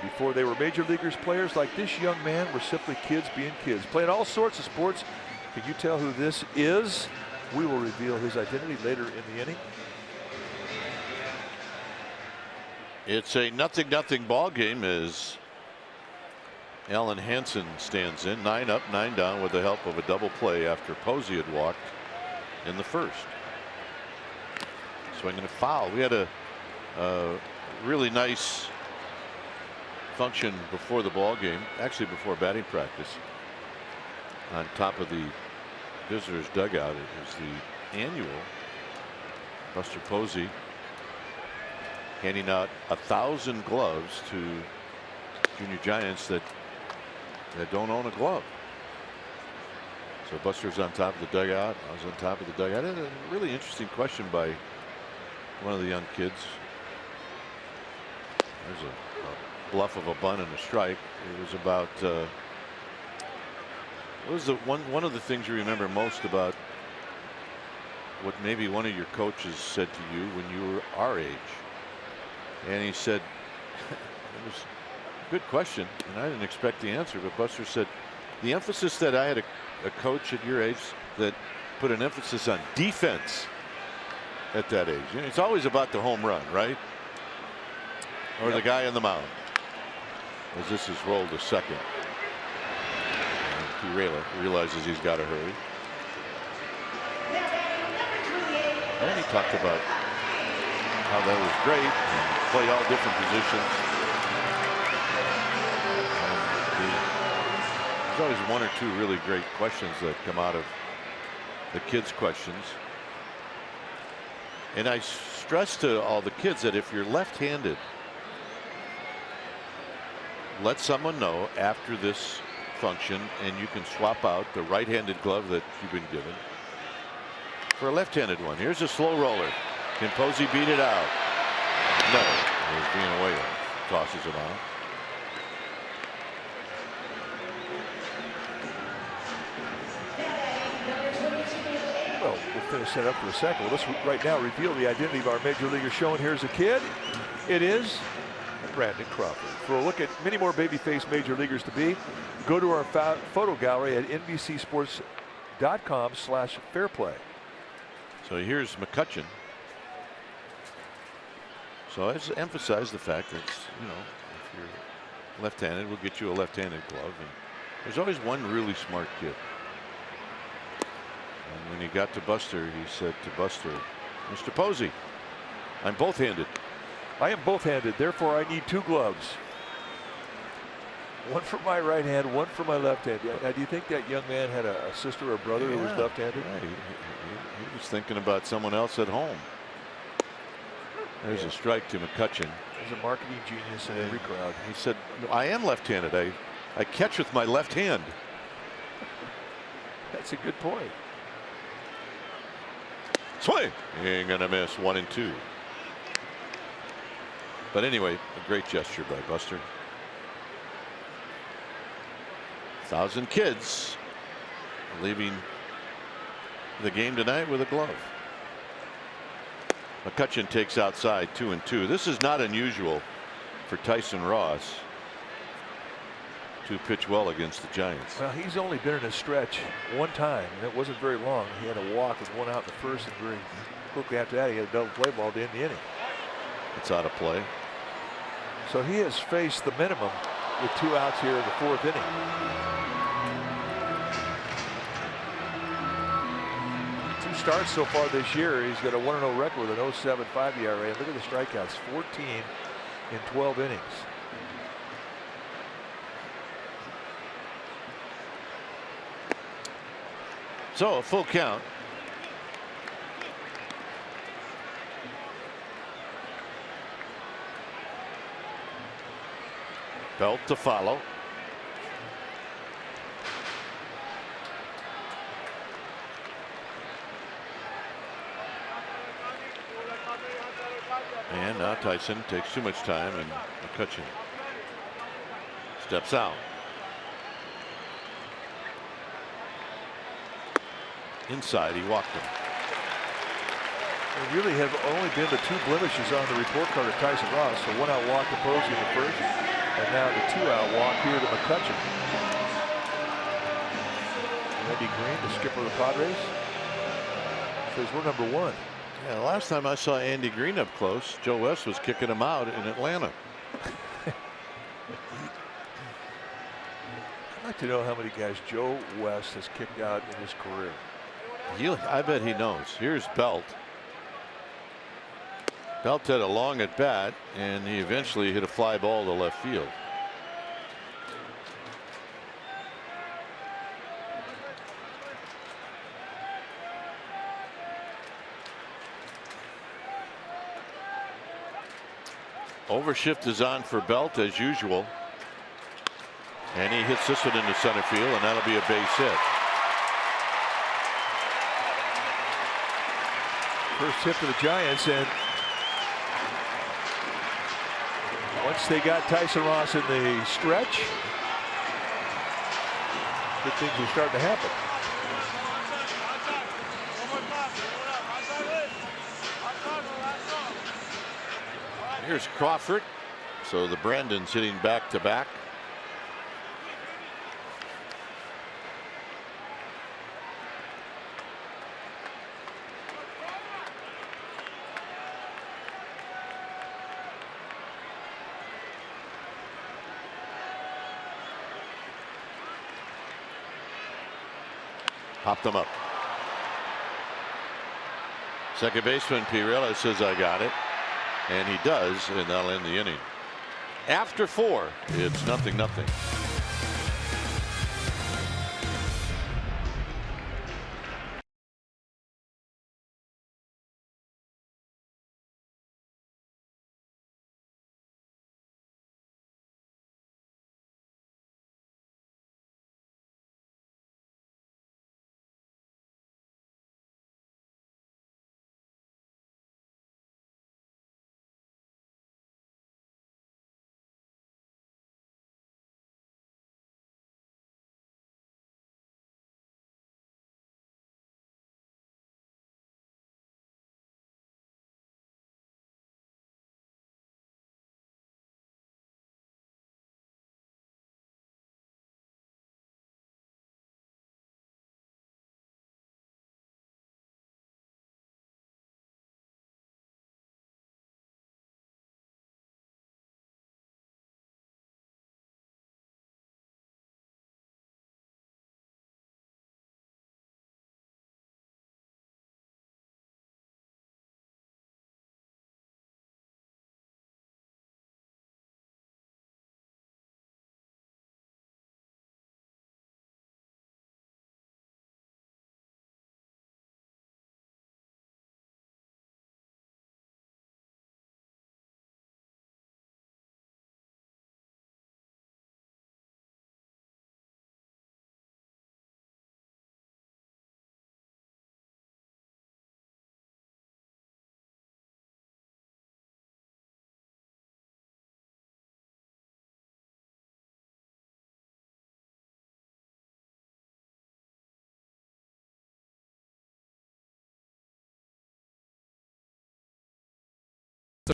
Before they were major leaguers, players like this young man were simply kids being kids, playing all sorts of sports. Can you tell who this is? We will reveal his identity later in the inning. It's a 0-0 ball game as Alan Hansen stands in, 9 up, 9 down with the help of a double play after Posey had walked in the first. Swinging a foul. We had a really nice function before the ball game, actually before batting practice. On top of the visitors' dugout, it was the annual. Buster Posey handing out 1,000 gloves to junior giants that don't own a glove. So Buster's on top of the dugout. I was on top of the dugout. And a really interesting question by one of the young kids. There's a bluff of a bunt and a strike. It was about what was the one of the things you remember most about what maybe one of your coaches said to you when you were our age? And he said, it was a good question, and I didn't expect the answer, but Buster said, the emphasis that I had a coach at your age that put an emphasis on defense at that age. You know, it's always about the home run, right? Or the guy on the mound. As this is rolled to second. And he realizes he's got to hurry. And he talked about how that was great, and play all different positions. There's always one or two really great questions that come out of the kids' questions. And I stress to all the kids that if you're left-handed, let someone know after this function, and you can swap out the right-handed glove that you've been given for a left-handed one. Here's a slow roller. Can Posey beat it out? No. He's being away. Tosses him out. Well, we'll finish that up for a second. Well, let's right now reveal the identity of our major leaguer shown. Here's a kid. It is Brandon Crawford. For a look at many more babyface major leaguers to be, go to our photo gallery at NBCSports.com/fairplay. So here's McCutcheon. So I just emphasize the fact that, you know, if you're left-handed, we'll get you a left-handed glove. And there's always one really smart kid. And when he got to Buster, he said to Buster, Mr. Posey, I'm both-handed. I am both-handed, therefore I need 2 gloves. One for my right hand, one for my left hand. Now, do you think that young man had a sister or brother who was left-handed? Yeah, he was thinking about someone else at home. There's a strike to McCutcheon. There's a marketing genius in every crowd. He said, I am left-handed. I catch with my left hand. That's a good point. Swing. He ain't gonna miss. 1-2. But anyway, a great gesture by Buster. 1,000 kids leaving the game tonight with a glove. McCutcheon takes outside 2-2. This is not unusual for Tyson Ross to pitch well against the Giants. Well, he's only been in a stretch one time, and it wasn't very long. He had a walk with one out in the first, and very quickly after that, he had a double play ball to end the inning. It's out of play. So he has faced the minimum with 2 outs here in the 4th inning. 2 starts so far this year. He's got a 1-0 record with an 0.75 ERA. And look at the strikeouts, 14 in 12 innings. So a full count. Belt to follow. And now Tyson takes too much time, and McCutcheon steps out. Inside, he walked him. There really have only been the 2 blemishes on the report card of Tyson Ross. So 1 out walk to Posey in the first, And now the 2-out walk here to McCutcheon. Andy Green, the skipper of the Padres, says we're number 1. Yeah, the last time I saw Andy Green up close, Joe West was kicking him out in Atlanta. I'd like to know how many guys Joe West has kicked out in his career. I bet he knows. Here's Belt. Belt had a long at bat, and he eventually hit a fly ball to left field. Overshift is on for Belt as usual. And he hits this one into center field, and that'll be a base hit. First hit for the Giants, and once they got Tyson Ross in the stretch, good things were starting to happen. Here's Crawford. So the Brandons hitting back to back. Popped them up. Second baseman Pirela says I got it. And he does, and that'll end the inning. After 4, it's 0-0.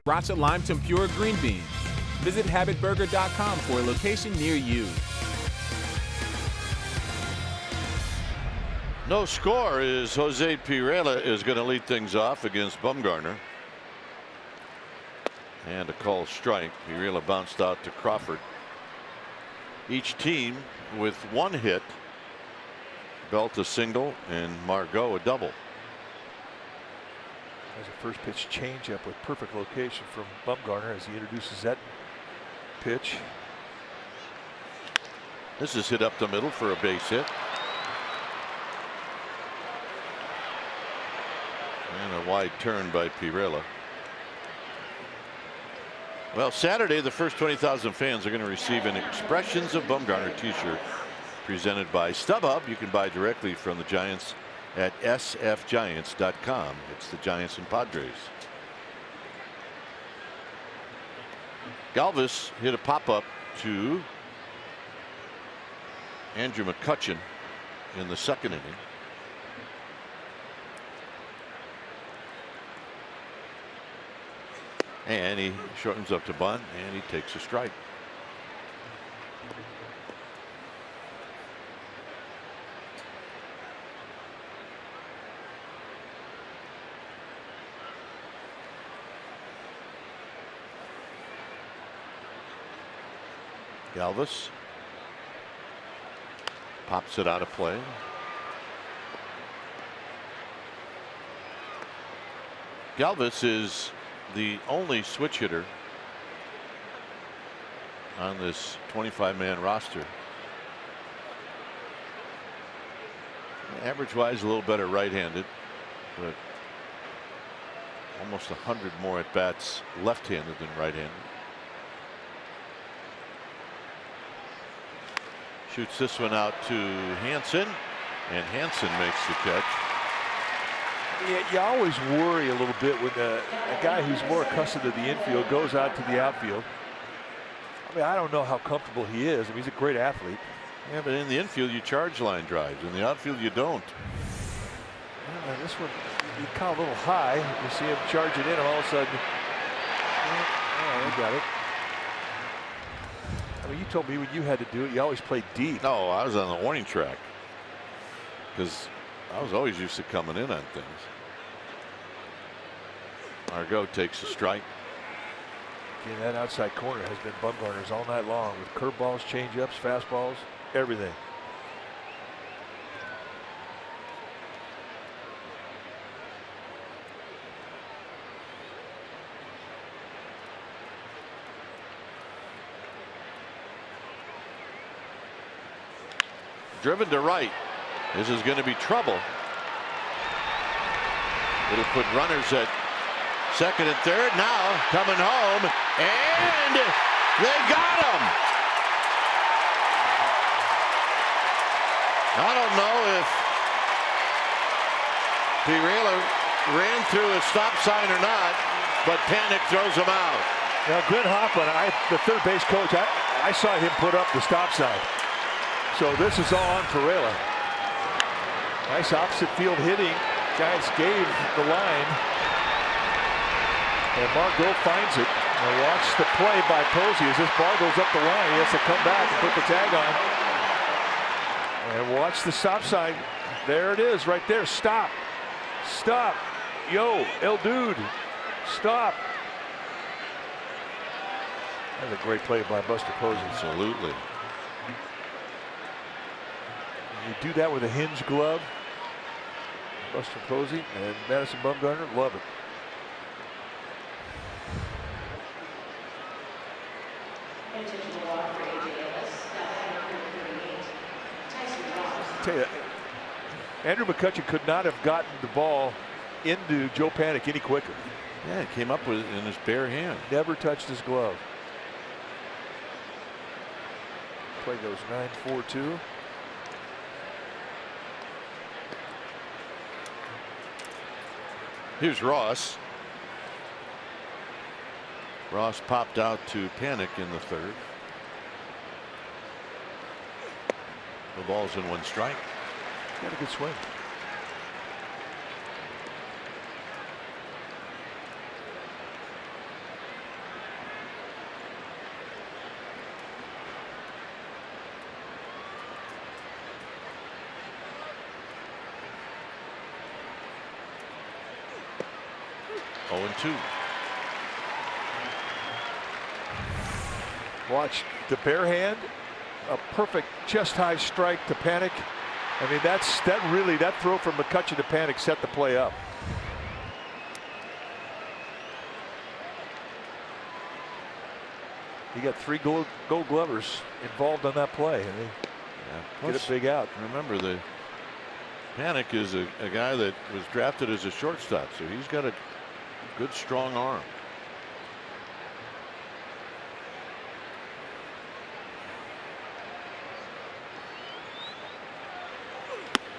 Sriracha Lime Tempura Green Beans. Visit habitburger.com for a location near you. No score is Jose Pirela is going to lead things off against Bumgarner. And a called strike. Pirela bounced out to Crawford. Each team with 1 hit. Belt a single and Margot a double. There's a first pitch changeup with perfect location from Bumgarner as he introduces that pitch. This is hit up the middle for a base hit. And a wide turn by Pirela. Well, Saturday, the first 20,000 fans are going to receive an Expressions of Bumgarner t-shirt presented by StubHub. You can buy directly from the Giants at sfgiants.com. It's the Giants and Padres. Galvis hit a pop-up to Andrew McCutcheon in the 2nd inning. And he shortens up to bunt, and he takes a strike. Galvis pops it out of play. Galvis is the only switch hitter on this 25-man roster. Average wise, a little better right-handed, but almost 100 more at bats left-handed than right-handed. Shoots this one out to Hansen, and Hansen makes the catch. Yeah, you always worry a little bit when a guy who's more accustomed to the infield goes out to the outfield. I mean, I don't know how comfortable he is. I mean, he's a great athlete. Yeah, but in the infield you charge line drives. In the outfield you don't. Yeah, this one you caught a little high. You see him charge it in, and all of a sudden, oh, they got it. I mean, you told me when you had to do it, you always played deep. No, I was on the warning track because I was always used to coming in on things. Margot takes a strike. Again, that outside corner has been Bumgarner's all night long with curveballs, changeups, fastballs, everything. Driven to right. This is going to be trouble. It'll put runners at second and third. Now coming home, and they got him. I don't know if Pirela ran through a stop sign or not, but Panic throws him out. Now, Glenn Hoffman, the third base coach, I saw him put up the stop sign. So this is all on Pirela. Nice opposite field hitting. Giants gave the line. And Margot finds it. And watch the play by Posey as this ball goes up the line. He has to come back and put the tag on. And watch the stop sign. There it is right there. Stop. Stop. Yo, El Dude. Stop. That's a great play by Buster Posey. Absolutely. You do that with a hinge glove. Buster Posey and Madison Bumgarner love it. Tell you, Andrew McCutcheon could not have gotten the ball into Joe Panic any quicker. Yeah, it came up with in his bare hand. Never touched his glove. Play goes 9-4-2. Here's Ross. Ross popped out to Panic in the third. The ball's in one strike. Got a good swing. Oh, 2. Watch the bare hand, a perfect chest high strike to Panic. I mean, that throw from McCutcheon to Panic set the play up. You got 3 gold glovers involved on that play, and they get a big out. Remember, the Panic is a guy that was drafted as a shortstop, so he's got a good strong arm.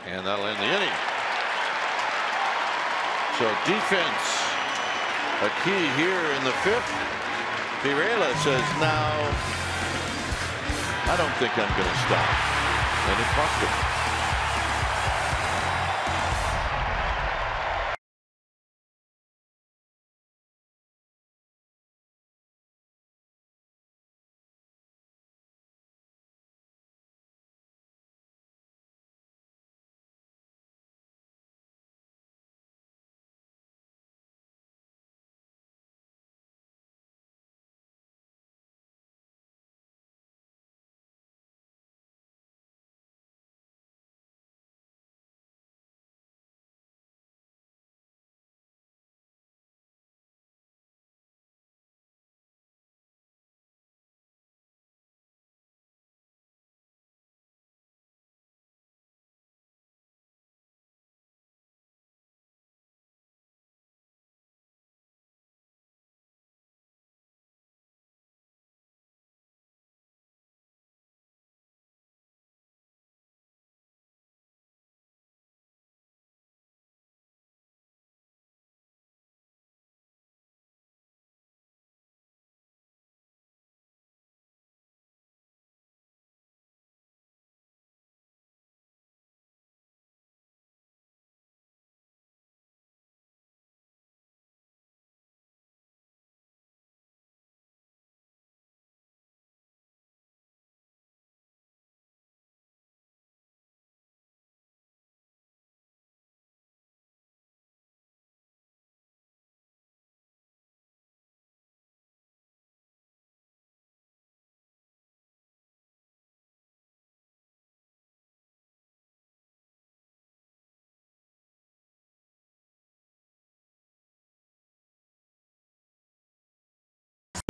And that'll end the inning. So defense, a key here in the 5th. Pirela says, now, I don't think I'm going to stop. And it cost him.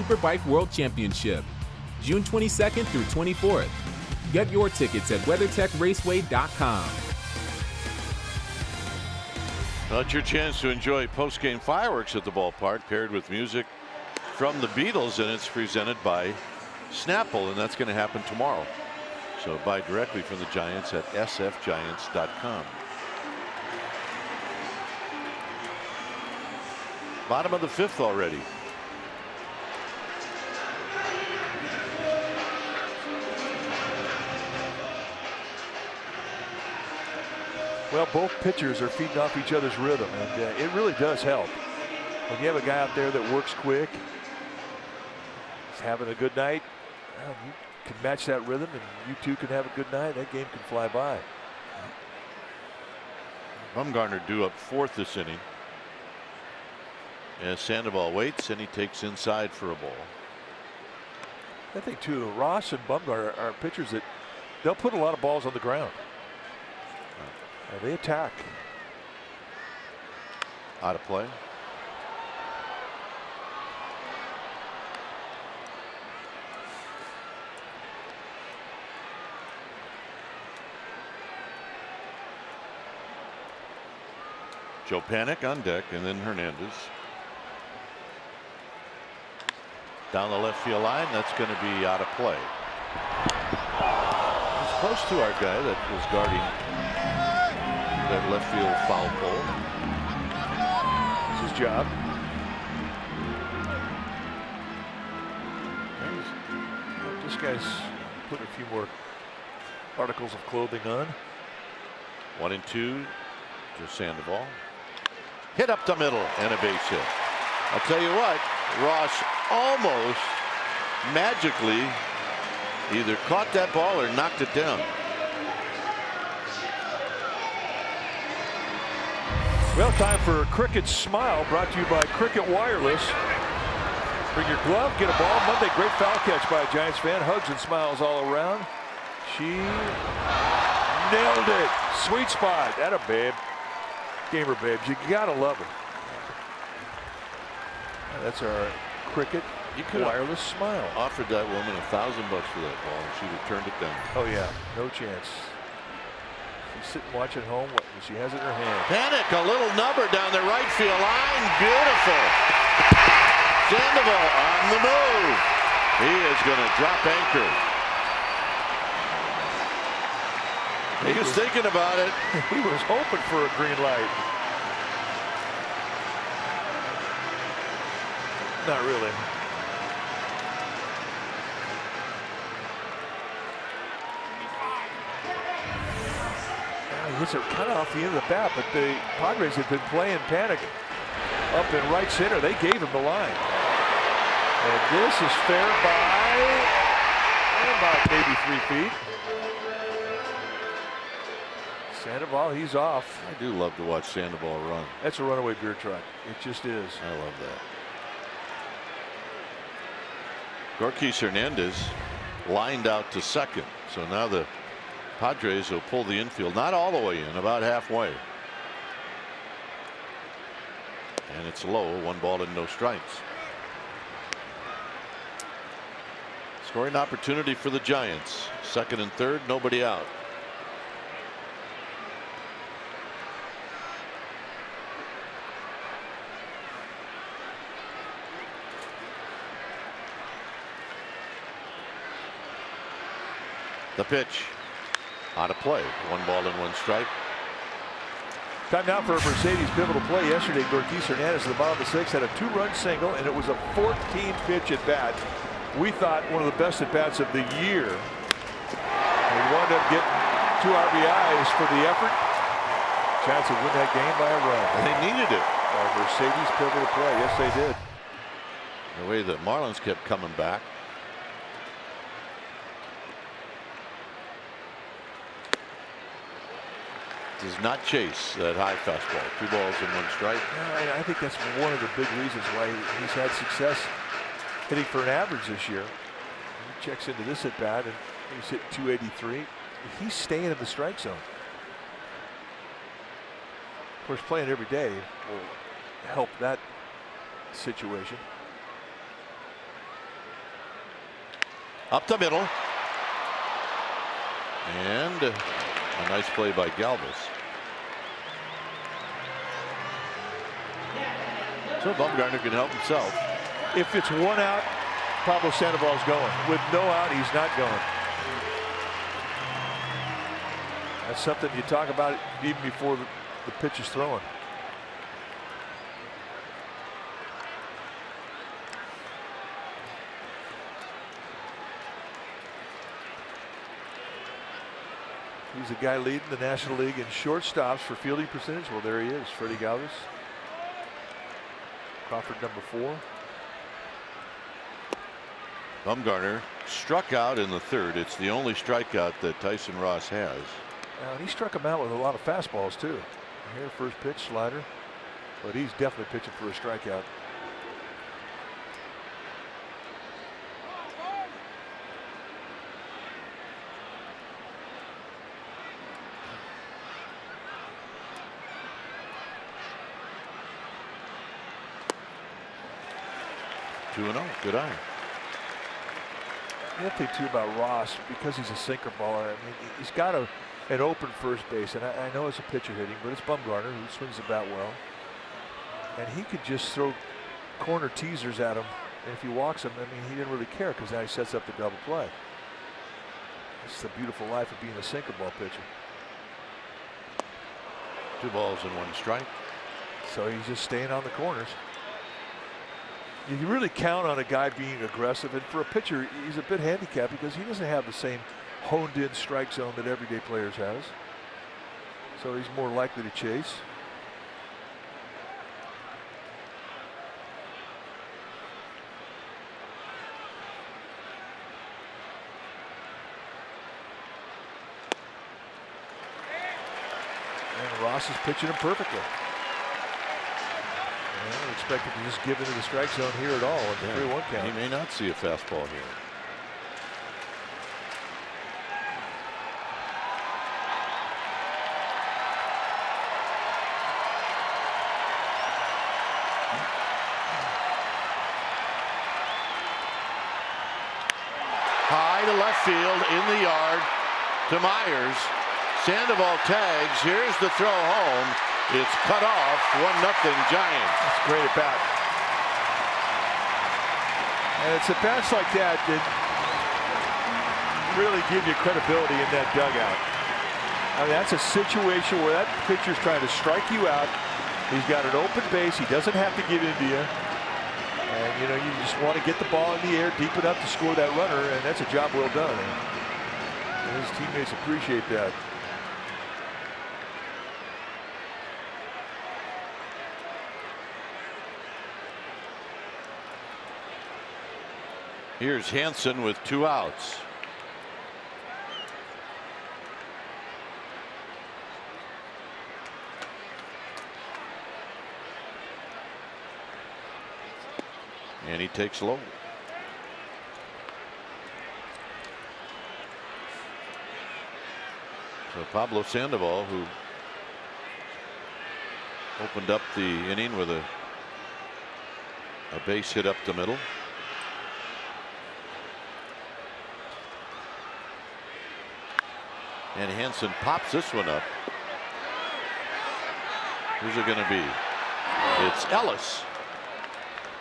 Superbike World Championship, June 22nd through 24th. Get your tickets at WeatherTechRaceway.com. Well, it's your chance to enjoy post-game fireworks at the ballpark, paired with music from the Beatles, and it's presented by Snapple, and that's going to happen tomorrow. So buy directly from the Giants at sfgiants.com. Bottom of the 5th already. Well, both pitchers are feeding off each other's rhythm, and it really does help. When you have a guy out there that works quick, he's having a good night, well, you can match that rhythm, and you two can have a good night. That game can fly by. Bumgarner due up 4th this inning. As Sandoval waits, and he takes inside for a ball. I think, too, Ross and Bumgarner are pitchers that they'll put a lot of balls on the ground. They attack. Out of play. Joe Panic on deck, and then Hernandez. Down the left field line, that's going to be out of play. He's close to our guy that was guarding that left field foul pole. It's his job. This guy's putting a few more articles of clothing on. 1-2 to Sandoval. Hit up the middle and a base hit. I'll tell you what, Ross almost magically either caught that ball or knocked it down. Well, time for Cricket's Smile, brought to you by Cricket Wireless. Bring your glove, get a ball. Monday, great foul catch by a Giants fan. Hugs and smiles all around. She nailed it. Sweet spot. Atta babe. Gamer babes, you gotta love her. That's our Cricket Wireless Smile. Offered that woman $1,000 for that ball, and she'd have turned it down. Oh yeah, no chance. She's sitting watching home. She has it in her hand. Panic, a little number down the right field line. Beautiful. Sandoval on the move. He is going to drop anchor. He was thinking about it. He was hoping for a green light. Not really. He hits it kind of off the end of the bat, but the Padres have been playing Panic up in right center. They gave him the line. And this is fair by about maybe 3 feet. Sandoval, he's off. I do love to watch Sandoval run. That's a runaway beer truck. It just is. I love that. Gorkis Hernandez lined out to second. So now the Padres will pull the infield, not all the way in, about halfway. And it's low, 1 ball and no strikes. Scoring opportunity for the Giants. 2nd and 3rd, nobody out. The pitch. Out of play. 1 ball and 1 strike. Time now for a Mercedes pivotal play. Yesterday, Gorkis Hernandez at the bottom of the 6th had a 2-run single, and it was a 14-pitch at bat. We thought one of the best at bats of the year. He wound up getting 2 RBIs for the effort. Chance to win that game by a run. They needed it. A Mercedes pivotal play. Yes, they did. The way the Marlins kept coming back. Does not chase that high fastball. 2 balls and 1 strike. I think that's one of the big reasons why he's had success hitting for an average this year. He checks into this at bat and he's hit 283. He's staying in the strike zone. Of course, playing every day will help that situation. Up the middle. And a nice play by Galvis. So Bumgarner can help himself. If it's 1 out, Pablo Sandoval's going. With no out, he's not going. That's something you talk about even before the pitch is thrown. He's the guy leading the National League in shortstops for fielding percentage. Well, there he is, Freddie Galvis. Crawford number 4. Bumgarner struck out in the 3rd. It's the only strikeout that Tyson Ross has. And he struck him out with a lot of fastballs too. Here, first pitch, slider. But he's definitely pitching for a strikeout. Two 2-0. Good eye. The other thing too about Ross, because he's a sinker baller, I mean, he's got an open first base, and I know it's a pitcher hitting, but it's Bumgarner who swings the bat well, and he could just throw corner teasers at him, and if he walks him, I mean, he didn't really care because now he sets up the double play. It's the beautiful life of being a sinker ball pitcher. 2 balls and 1 strike. So he's just staying on the corners. You can really count on a guy being aggressive, and for a pitcher, he's a bit handicapped because he doesn't have the same honed-in strike zone that everyday players has. So he's more likely to chase. And Ross is pitching him perfectly. I expect him to just give into the strike zone here at all at the 3-1 count. He may not see a fastball here. High to left field in the yard to Myers. Sandoval tags. Here's the throw home. It's cut off. 1-0 Giants. That's great at bat. And it's at bats like that that really give you credibility in that dugout. I mean, that's a situation where that pitcher's trying to strike you out. He's got an open base. He doesn't have to give in to you. And, you know, you just want to get the ball in the air deep enough to score that runner, and that's a job well done. And his teammates appreciate that. Here's Hansen with 2 outs. And he takes low. So Pablo Sandoval, who opened up the inning with a base hit up the middle. And Hansen pops this one up. Who's it going to be? It's Ellis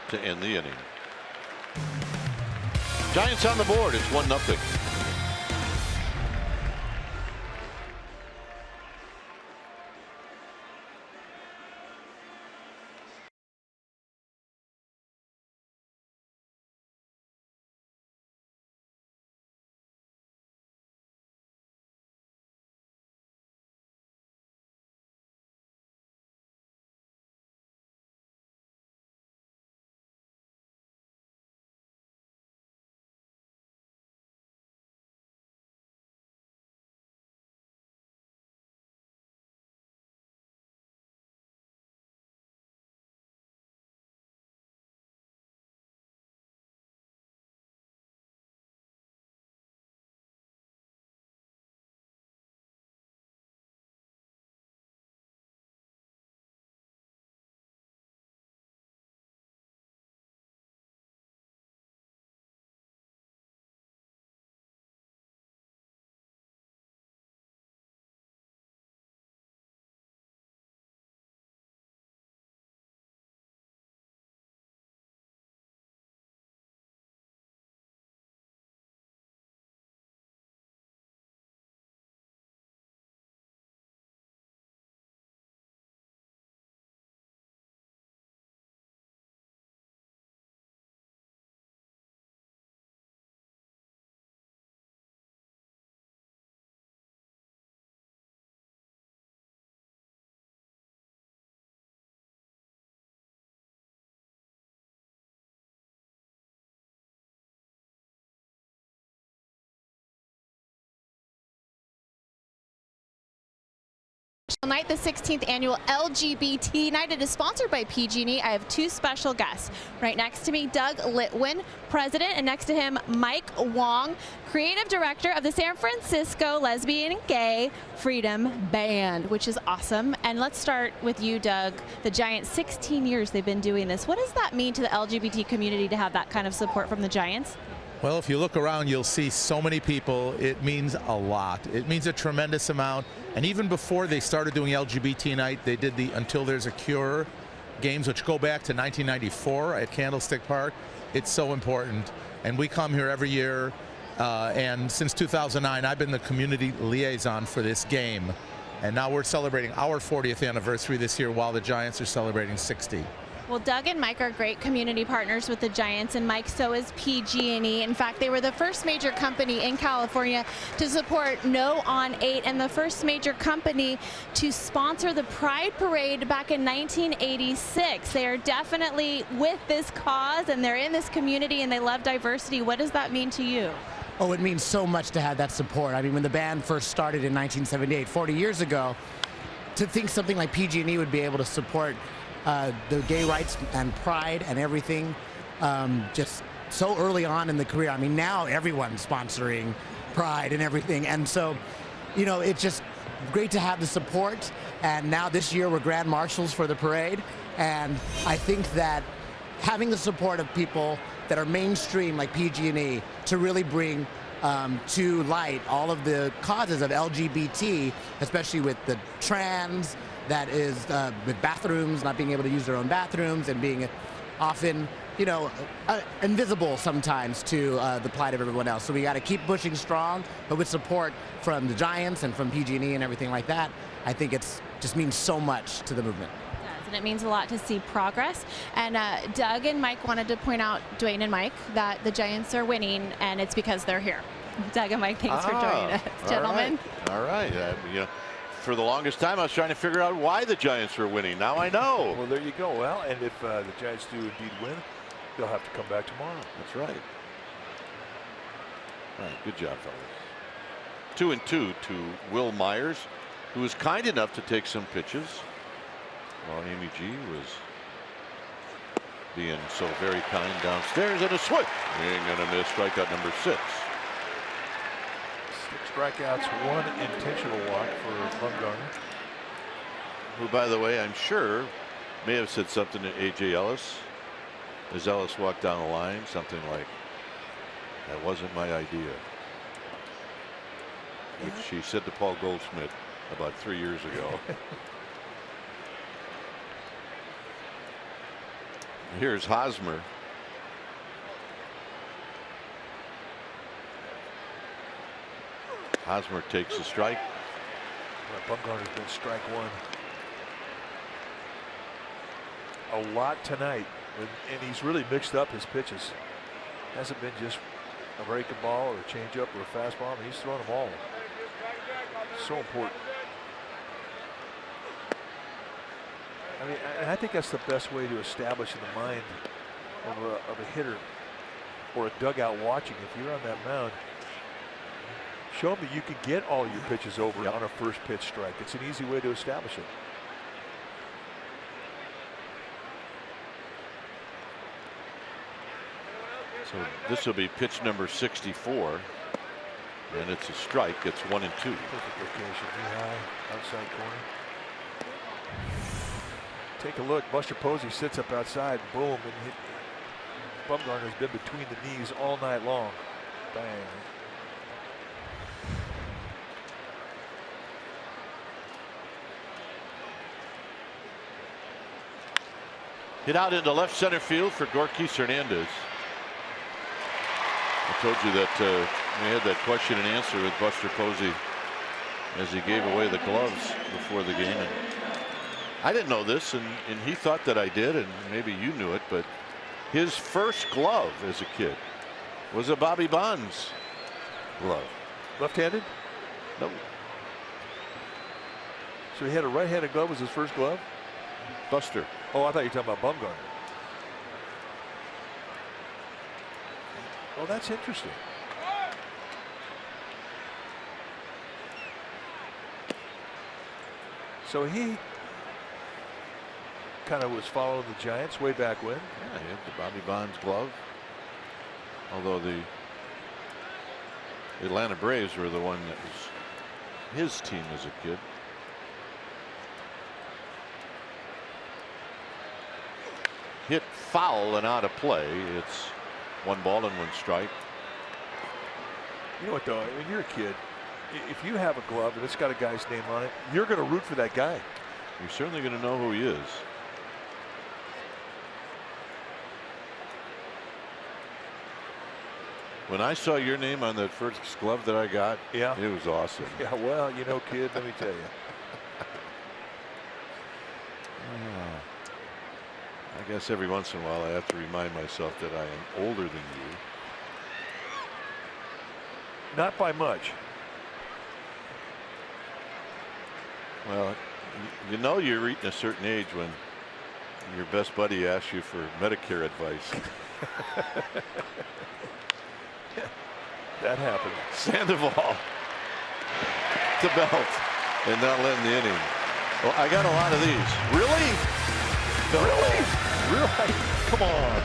to end the inning. Giants on the board. It's 1-0. Tonight, the 16th annual LGBT night. It is sponsored by PG&E. I have two special guests. Right next to me, Doug Litwin, president, and next to him, Mike Wong, creative director of the San Francisco Lesbian and Gay Freedom Band, which is awesome. And let's start with you, Doug. The Giants, 16 years they've been doing this. What does that mean to the LGBT community to have that kind of support from the Giants? Well, if you look around, you'll see so many people. It means a lot. It means a tremendous amount. And even before they started doing LGBT night, they did the Until There's a Cure games, which go back to 1994 at Candlestick Park. It's so important. And we come here every year. And since 2009, I've been the community liaison for this game. And now we're celebrating our 40th anniversary this year while the Giants are celebrating 60. Well, Doug and Mike are great community partners with the Giants, and Mike, so is PG&E. In fact, they were the first major company in California to support No on 8 and the first major company to sponsor the Pride Parade back in 1986. They are definitely with this cause, and they're in this community, and they love diversity. What does that mean to you? Oh, it means so much to have that support. I mean, when the band first started in 1978, 40 years ago, to think something like PG&E would be able to support the gay rights and pride and everything just so early on in the career. I mean, now everyone's sponsoring pride and everything. And so, you know, it's just great to have the support. And now this year we're grand marshals for the parade. And I think that having the support of people that are mainstream like PG&E to really bring to light all of the causes of LGBT, especially with the trans, that is with bathrooms, not being able to use their own bathrooms and being often, you know, invisible sometimes to the plight of everyone else. So we got to keep pushing strong, but with support from the Giants and from PG&E and everything like that, I think it's just means so much to the movement. And it means a lot to see progress. And Doug and Mike wanted to point out, Dwayne and Mike, that the Giants are winning, and it's because they're here. Doug and Mike, thanks for joining us, gentlemen. All right. You know, for the longest time, I was trying to figure out why the Giants were winning. Now I know. Well, there you go. Well, and if the Giants do indeed win, they'll have to come back tomorrow. That's right. All right, good job, fellas. 2-2 to Will Myers, who was kind enough to take some pitches while Amy G was being so very kind downstairs. And a swing. Ain't gonna miss strikeout number 6. 6 strikeouts, 1 intentional walk for Bumgarner. Who, by the way, I'm sure may have said something to A.J. Ellis as Ellis walked down the line, something like, "That wasn't my idea," which she said to Paul Goldschmidt about 3 years ago. Here's Hosmer. Hosmer takes a strike. Bumgarner's been strike 1 a lot tonight, and he's really mixed up his pitches. Hasn't been just a breaking ball or a changeup or a fastball. I mean, he's throwing them all. So important. I mean, and I think that's the best way to establish in the mind of a hitter or a dugout watching. If you're on that mound, show them that you can get all your pitches over on a first pitch strike. It's an easy way to establish it. So this will be pitch number 64, and it's a strike. It's 1-2. Perfect location, knee high, outside corner. Take a look. Buster Posey sits up outside. Boom, and Bumgarner's been between the knees all night long. Bang. Hit out into left center field for Gorkis Hernandez. I told you that we had that question and answer with Buster Posey as he gave away the gloves before the game. And I didn't know this, and he thought that I did, and maybe you knew it, but his first glove as a kid was a Bobby Bonds glove. Left-handed? Nope. So he had a right-handed glove as his first glove? Buster. Oh, I thought you were talking about Bumgarner. Oh, that's interesting. So he kind of was following the Giants way back when. Yeah, he had the Bobby Bonds glove. Although the Atlanta Braves were the one that was his team as a kid. Hit foul and out of play. It's 1 ball and 1 strike. You know what though, when you're a kid, if you have a glove and it's got a guy's name on it, you're going to root for that guy. You're certainly going to know who he is. When I saw your name on that first glove that I got, yeah, it was awesome. Yeah, well, you know, kid, let me tell you. I guess every once in a while I have to remind myself that I am older than you. Not by much. Well, you know you're reaching a certain age when your best buddy asks you for Medicare advice. That happened. Sandoval to Belt and not letting the inning. Well, I got a lot of these. Really? Really? Really? Come on.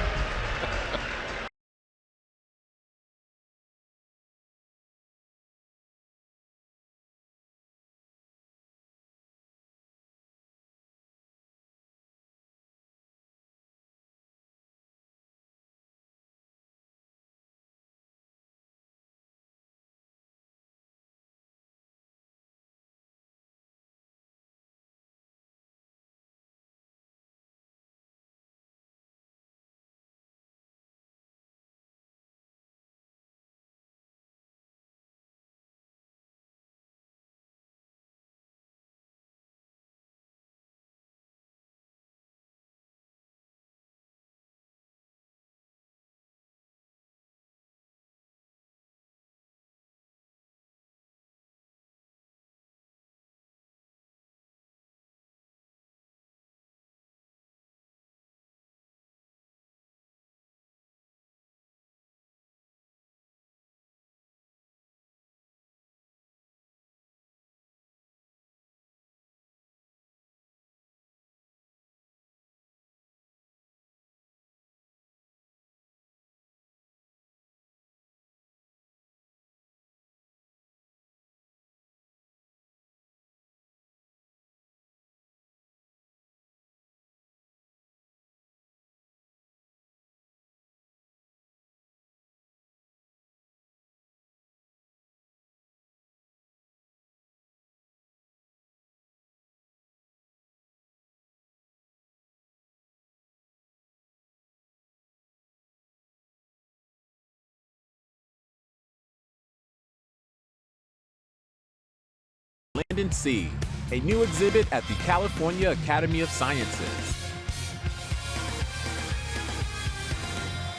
Landon C., a new exhibit at the California Academy of Sciences.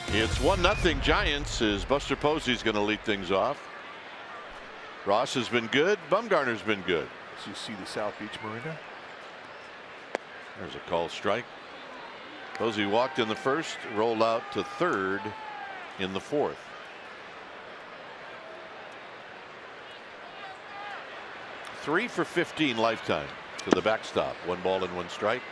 It's 1-0 Giants as Buster Posey's going to lead things off. Ross has been good. Bumgarner's been good. So you see the South Beach Marina. There's a called strike. Posey walked in the first, rolled out to third in the fourth. Three for 15 lifetime to the backstop. 1 ball and 1 strike.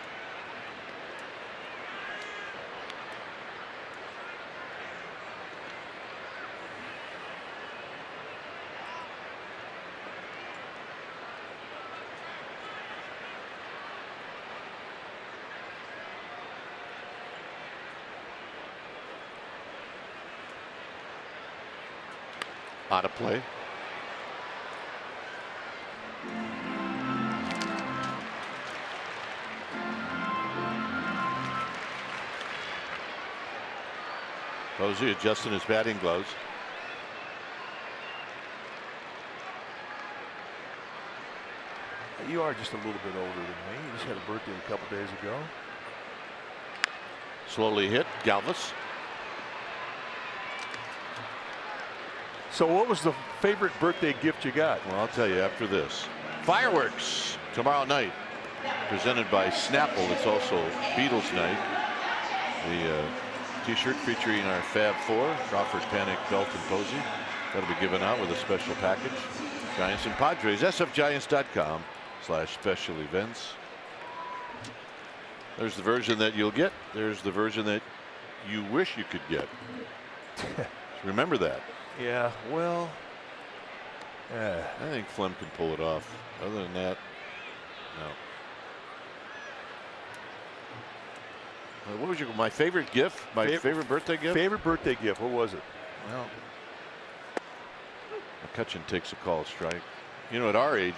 Out of play. Posey adjusting his batting gloves. You are just a little bit older than me. You just had a birthday a couple days ago. Slowly hit. Galvis. So what was the favorite birthday gift you got? Well, I'll tell you after this. Fireworks tomorrow night, presented by Snapple. It's also Beatles night. The t-shirt featuring our Fab Four, Crawford, Panic, Belt, and Posey. That'll be given out with a special package. Giants and Padres, sfgiants.com. /special events. There's the version that you'll get. There's the version that you wish you could get. Remember that. Yeah, well, I think Flem can pull it off. Other than that, no. What was my favorite gift? My favorite birthday gift? Favorite birthday gift, what was it? Well, McCutcheon takes a call strike. You know, at our age,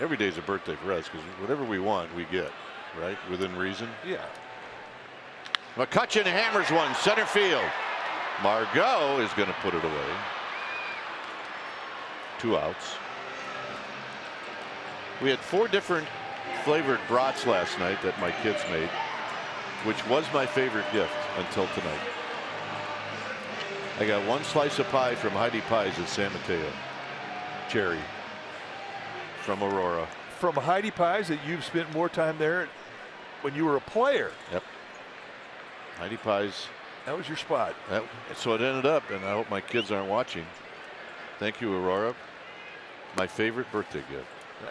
every day's a birthday for us because whatever we want, we get, right? Within reason. Yeah. McCutcheon hammers one, center field. Margot is going to put it away. 2 outs. We had 4 different flavored brats last night that my kids made, which was my favorite gift until tonight. I got 1 slice of pie from Heidi Pies at San Mateo. Cherry. From Aurora. From Heidi Pies, that you've spent more time there when you were a player. Yep. Heidi Pies. That was your spot. So it ended up, and I hope my kids aren't watching. Thank you, Aurora. My favorite birthday gift.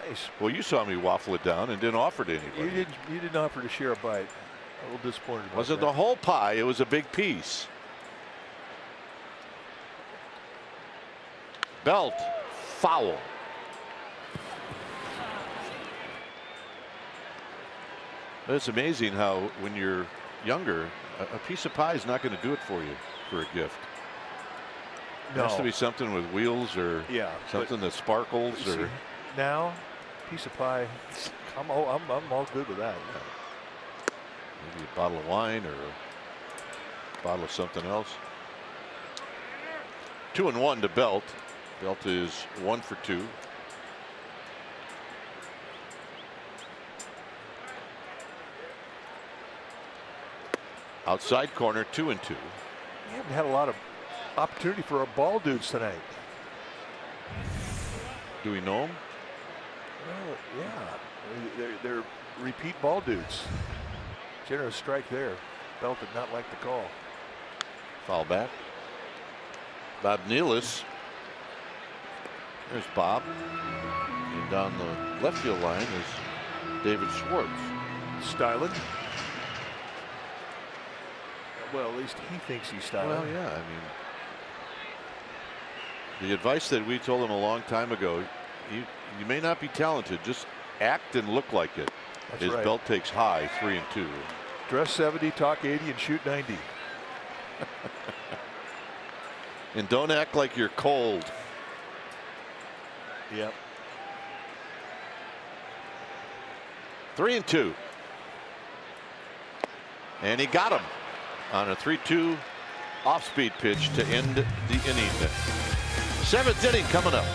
Nice. Well, you saw me waffle it down and didn't offer to anybody. You didn't offer to share a bite. A little disappointed about Wasn't that. the whole pie, it was a big piece. Belt, foul. It's amazing how when you're younger, a piece of pie is not going to do it for you for a gift. It has to be something with wheels or something that sparkles. See, or now, piece of pie, I'm all good with that. Maybe a bottle of wine or a bottle of something else. 2-1 to Belt. Belt is 1 for 2. Outside corner, 2-2. We haven't had a lot of opportunity for our ball dudes tonight. Do we know them? Well, yeah, they're repeat ball dudes. Generous strike there. Belt did not like the call. Foul back. Bob Nealis. There's Bob. And down the left field line is David Schwartz. Styling. Well, at least he thinks he's styling. Well, yeah, I mean, the advice that we told him a long time ago, you may not be talented, just act and look like it. That's His right. Belt takes high, 3-2. Dress 70, talk 80, and shoot 90. And don't act like you're cold. Yep. 3-2. And he got him on a 3-2 off-speed pitch to end the inning. 7th inning coming up.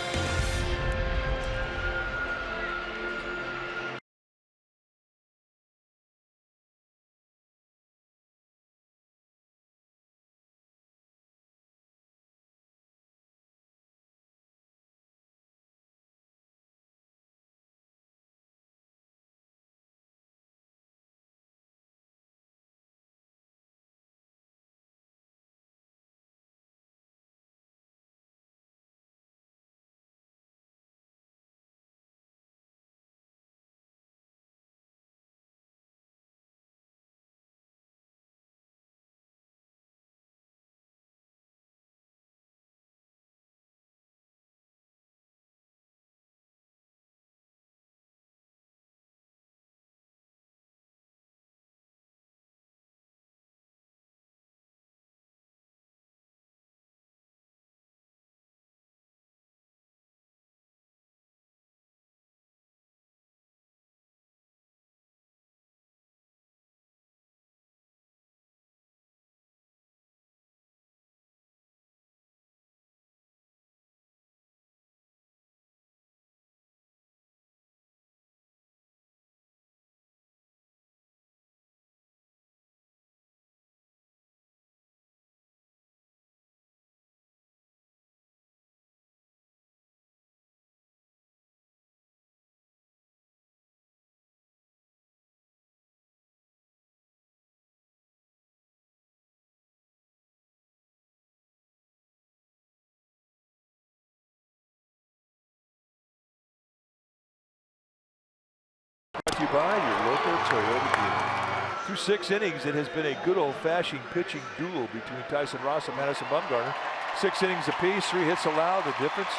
Brought to you by your local Toyota dealer. Through 6 innings, it has been a good old-fashioned pitching duel between Tyson Ross and Madison Bumgarner. 6 innings apiece, 3 hits allowed. The difference,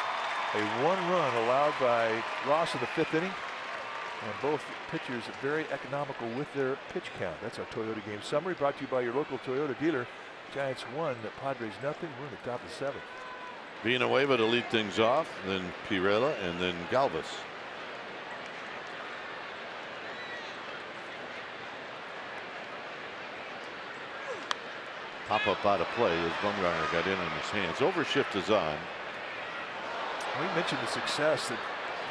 a 1 run allowed by Ross in the 5th inning. And both pitchers very economical with their pitch count. That's our Toyota game summary, brought to you by your local Toyota dealer. Giants 1, Padres nothing. We're in the top of the 7th. Villanueva to lead things off, then Pirela, and then Galvis. Pop up out of play as Bumgarner got in on his hands. Overshift is on. We mentioned the success that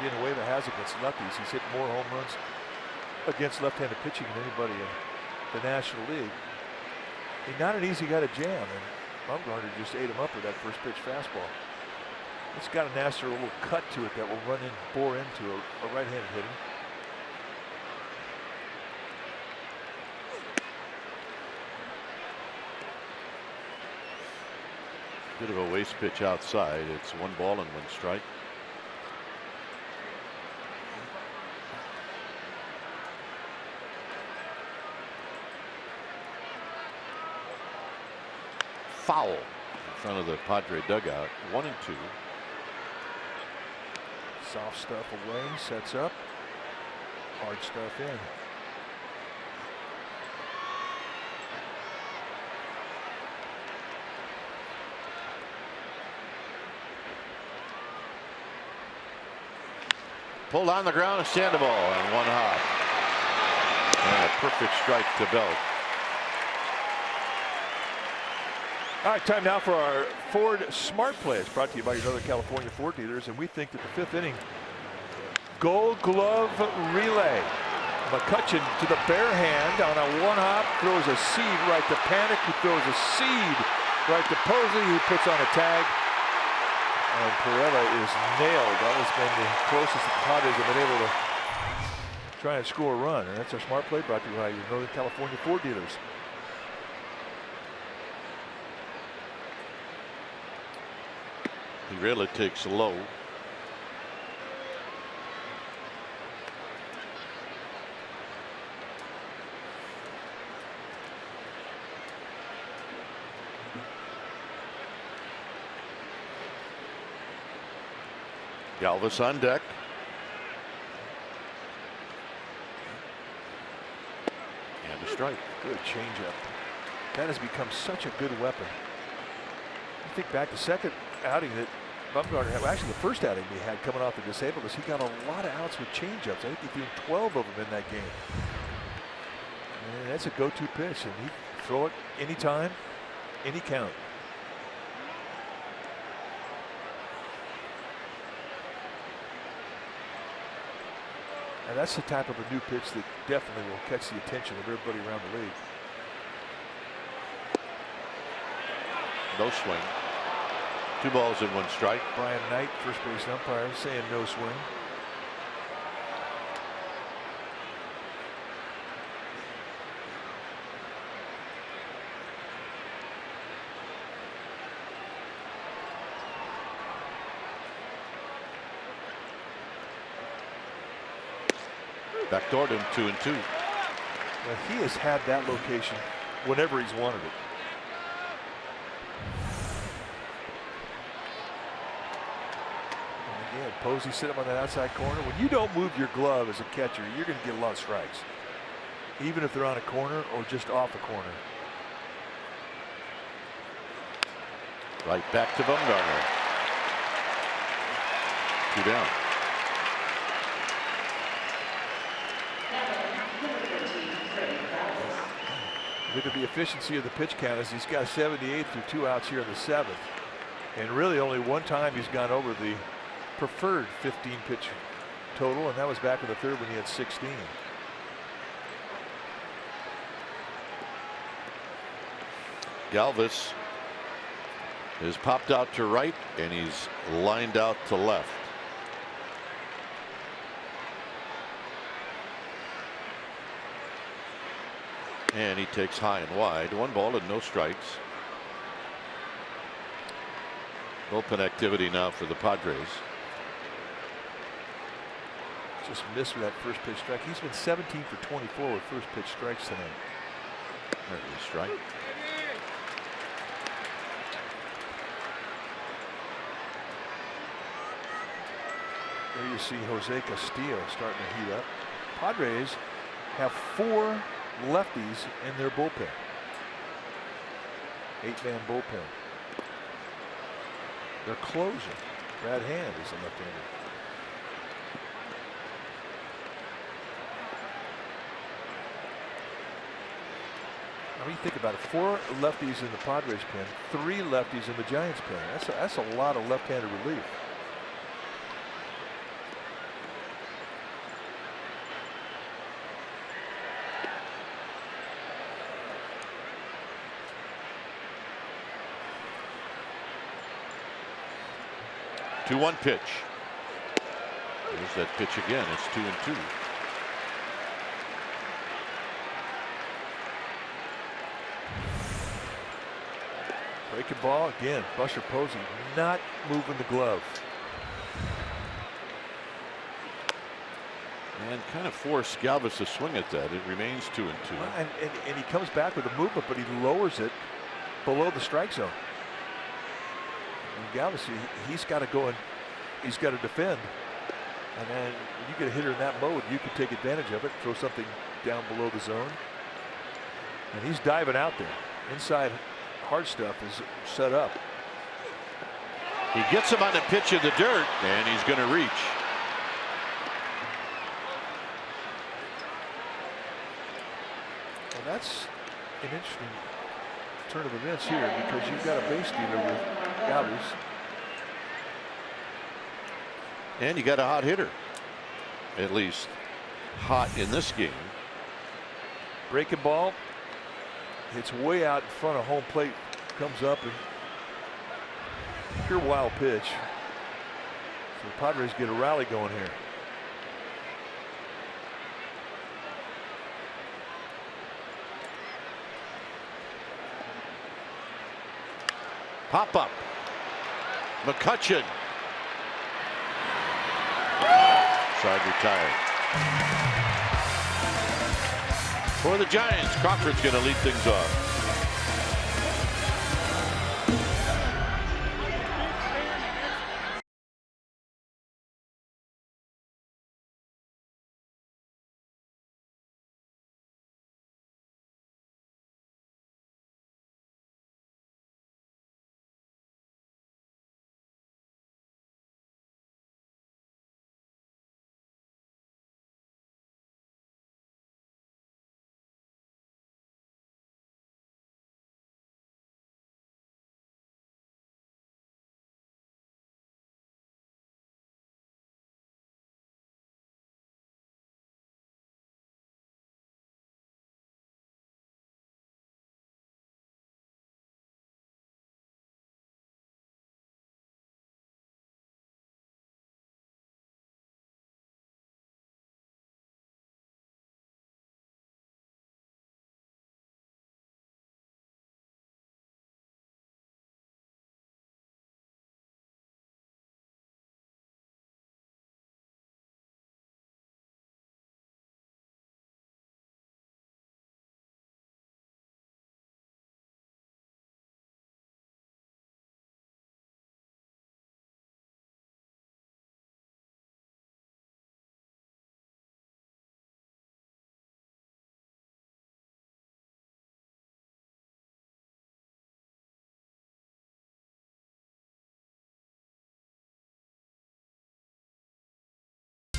Villanueva has against lefties. He's hit more home runs against left-handed pitching than anybody in the National League. He's not an easy guy to jam, and Bumgarner just ate him up with that first pitch fastball. It's got a nasty little cut to it that will run in, bore into a right-handed hitter. Bit of a waste pitch outside. It's 1 ball and 1 strike. Foul in front of the Padre dugout. 1-2. Soft stuff away, sets up. Hard stuff in. Pulled on the ground, Sandoval, and 1 hop. And a perfect strike to Belt. All right, time now for our Ford Smart Play. It's brought to you by your Northern California Ford dealers, and we think that the 5th inning Gold Glove relay. McCutcheon to the bare hand on a 1-hop, throws a seed right to Panic, who throws a seed right to Posey, who puts on a tag. And Pirela is nailed. That has been the closest the Padres have been able to try and score a run. And that's our Smart Play, brought to you by your Northern California Ford dealers. Pirela takes low. Galvis on deck. And a strike. Good changeup. That has become such a good weapon. I think back to second outing that Bumgarner had, well, actually the first outing he had coming off the disabled list, he got a lot of outs with changeups. I think he threw 12 of them in that game. And that's a go-to pitch, and he throw it anytime, any count. And that's the type of a new pitch that definitely will catch the attention of everybody around the league. No swing. 2 balls and 1 strike. Brian Knight, first base umpire, saying no swing. Backdoored him 2-2. Well, he has had that location whenever he's wanted it. And again, Posey sitting on that outside corner. When you don't move your glove as a catcher, you're going to get a lot of strikes, even if they're on a corner or just off a corner. Right back to Bumgarner. 2 down. Look at the efficiency of the pitch count as he's got 78 through 2 outs here in the 7th. And really only 1 time he's gone over the preferred 15 pitch total, and that was back in the 3rd when he had 16. Galvis is popped out to right, and he's lined out to left. And he takes high and wide. 1 ball and no strikes. Bullpen activity now for the Padres. Just missed with that first pitch strike. He's been 17 for 24 with first pitch strikes tonight. There's a strike. There you see Jose Castillo starting to heat up. Padres have 4 lefties in their bullpen. 8-man bullpen. Their closer, Brad Hand, is a left-hander. I mean, think about it. 4 lefties in the Padres pen, 3 lefties in the Giants pen. That's a lot of left-handed relief. The 2-1 pitch. There's that pitch again. It's 2-2. Breaking ball again. Buster Posey not moving the glove. And kind of forced Galvis to swing at that. It remains 2-2. And he comes back with a movement, but he lowers it below the strike zone. And Galvis, he's got to go and he's got to defend. And then when you get a hitter in that mode, you can take advantage of it, throw something down below the zone. And he's diving out there. Inside hard stuff is set up. He gets him on the pitch in the dirt, and he's going to reach. And that's an interesting turn of events here because you've got a base stealer with Galvis. And you got a hot hitter. At least hot in this game. Breaking ball. It's way out in front of home plate. Comes up and pure wild pitch. So the Padres get a rally going here. Pop up. McCutcheon. Side retired. For the Giants, Crawford's going to lead things off.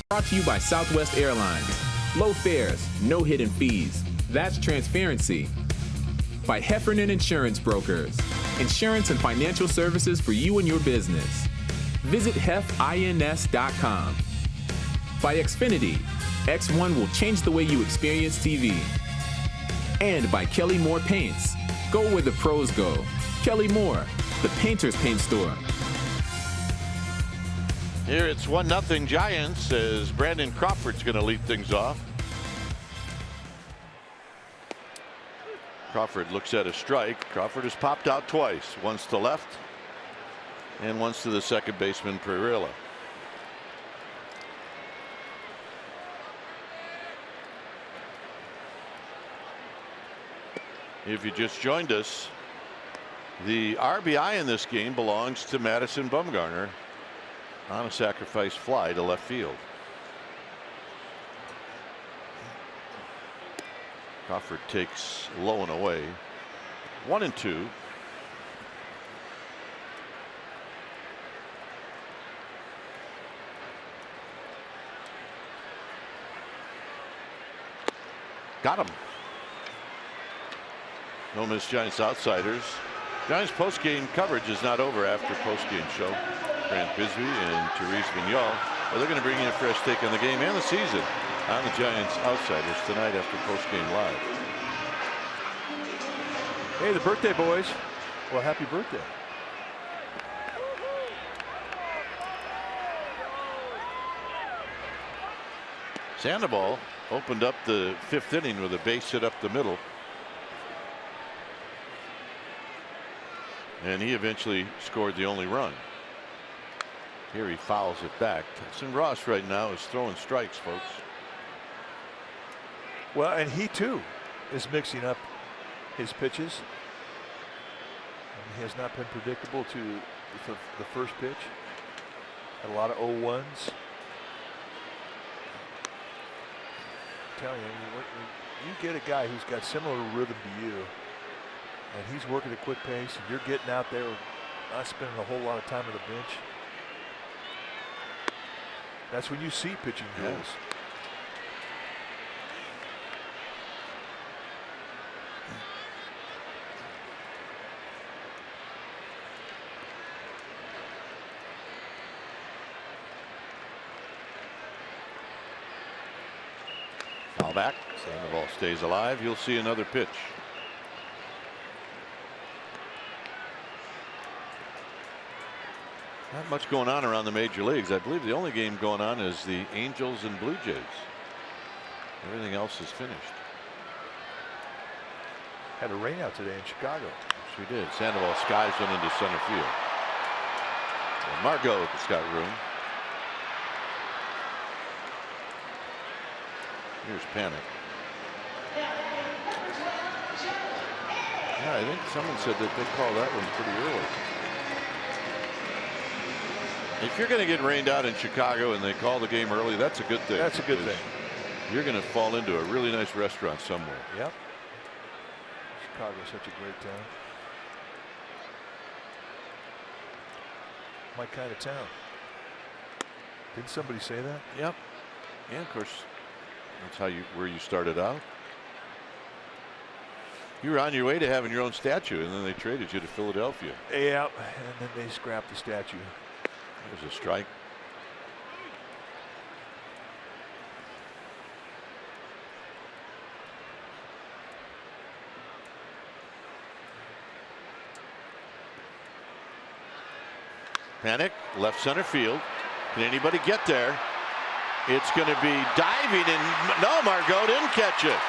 Brought to you by Southwest Airlines. Low fares, no hidden fees. That's transparency. By Heffernan Insurance Brokers. Insurance and financial services for you and your business. Visit hefins.com. By Xfinity. X1 will change the way you experience TV. And by Kelly Moore Paints. Go where the pros go. Kelly Moore, the painter's paint store. Here it's 1-0 Giants as Brandon Crawford's going to lead things off. Crawford looks at a strike. Crawford has popped out twice, once to left and once to the second baseman Pereira. If you just joined us, the RBI in this game belongs to Madison Bumgarner on a sacrifice fly to left field. Crawford takes low and away. 1-2. Got him. No miss Giants outsiders. Giants postgame coverage is not over after postgame show. Grant Bisbee and Therese Vignal. Well, they're going to bring you a fresh take on the game and the season on the Giants outsiders tonight after postgame live. Hey, the birthday boys. Well, happy birthday. Sandoval opened up the 5th inning with a base hit up the middle. And he eventually scored the only run. Here he fouls it back. Tyson Ross right now is throwing strikes, folks. Well, and he too is mixing up his pitches. He has not been predictable to the first pitch. Had a lot of 0-1s. I'm telling you, you get a guy who's got similar rhythm to you, and he's working at a quick pace, and you're getting out there, not spending a whole lot of time on the bench. That's when you see pitching duels. Foul back. Sandoval stays alive. You'll see another pitch. Not much going on around the major leagues. I believe the only game going on is the Angels and Blue Jays. Everything else is finished. Had a rain out today in Chicago. She did. Sandoval skies one into center field. And Margot at the scout room. Here's Panic. Yeah, I think someone said that they call that one pretty early. If you're going to get rained out in Chicago and they call the game early, that's a good thing. That's a good thing. You're going to fall into a really nice restaurant somewhere. Yep. Chicago's such a great town. My kind of town. Didn't somebody say that? Yep. Yeah, of course. That's where you started out. You were on your way to having your own statue, and then they traded you to Philadelphia. Yeah, and then they scrapped the statue. There's a strike. Panic, left center field. Can anybody get there? It's going to be diving, and no, Margot didn't catch it.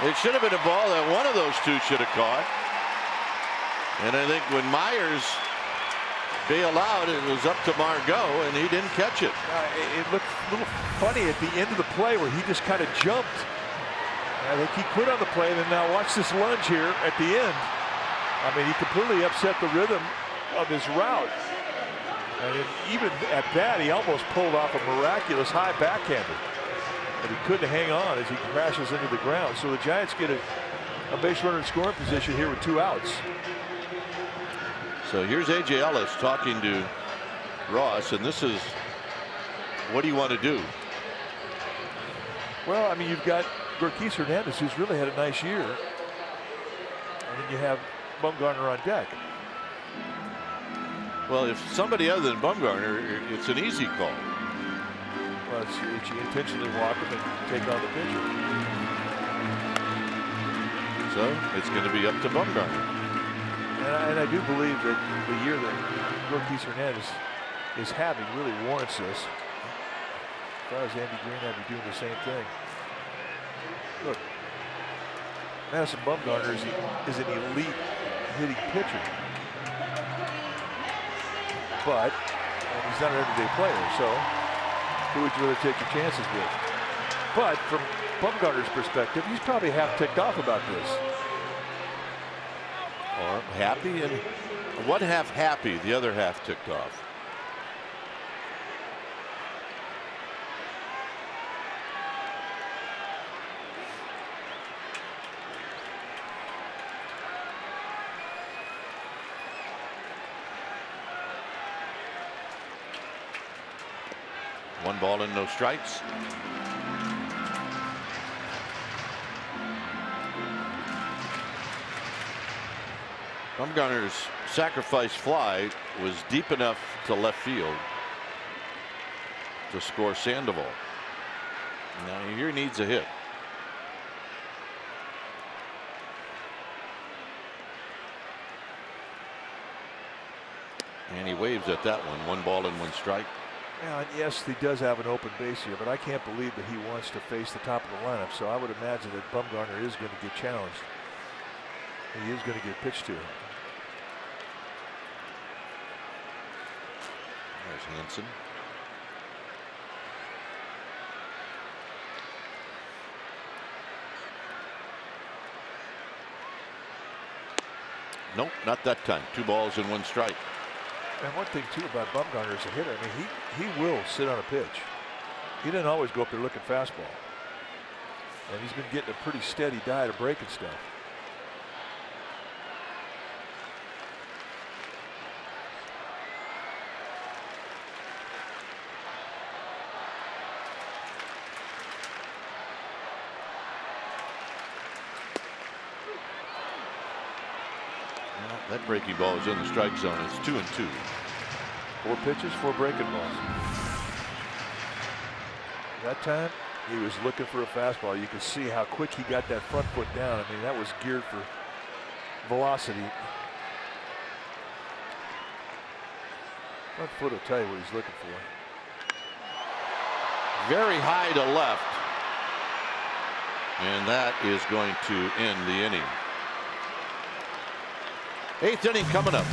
It should have been a ball that one of those two should have caught. And I think when Myers bailed out, it was up to Margot, and he didn't catch it. It looked a little funny at the end of the play where he just kind of jumped. I think he quit on the play, and then now watch this lunge here at the end. I mean, he completely upset the rhythm of his route. And even at that, he almost pulled off a miraculous high backhander. But he couldn't hang on as he crashes into the ground. So the Giants get a base runner in scoring position here with 2 outs. So here's A.J. Ellis talking to Ross, and this is, what do you want to do? Well, I mean, you've got Gorkis Hernandez, who's really had a nice year. And then you have Bumgarner on deck. Well, if somebody other than Bumgarner, it's an easy call. Well, it's you intentionally walk him and take on the pitcher. So it's going to be up to Bumgarner. And I do believe that the year that Gorkis Hernandez is having really warrants this. If I was Andy Green, I'd be doing the same thing. Look, Madison Bumgarner is an elite hitting pitcher. But he's not an everyday player, so who would you rather take your chances with? But from Bumgarner's perspective, he's probably half ticked off about this. Or happy, and one half happy, the other half ticked off. One ball and no strikes. Bumgarner's sacrifice fly was deep enough to left field to score Sandoval. Now here he needs a hit. And he waves at that one. One ball and one strike. Yeah, and yes, he does have an open base here, but I can't believe that he wants to face the top of the lineup. So I would imagine that Bumgarner is going to get challenged. He is going to get pitched to. There's Hansen. Nope, not that time. 2 balls and 1 strike. And one thing too about Bumgarner as a hitter, I mean, he will sit on a pitch. He didn't always go up there looking fastball. And he's been getting a pretty steady diet of breaking stuff. That breaking ball is in the strike zone. It's 2-2. 4 pitches, 4 breaking balls. That time he was looking for a fastball. You can see how quick he got that front foot down. I mean, that was geared for velocity. Front foot will tell you what he's looking for. Very high to left. And that is going to end the inning. 8th inning coming up.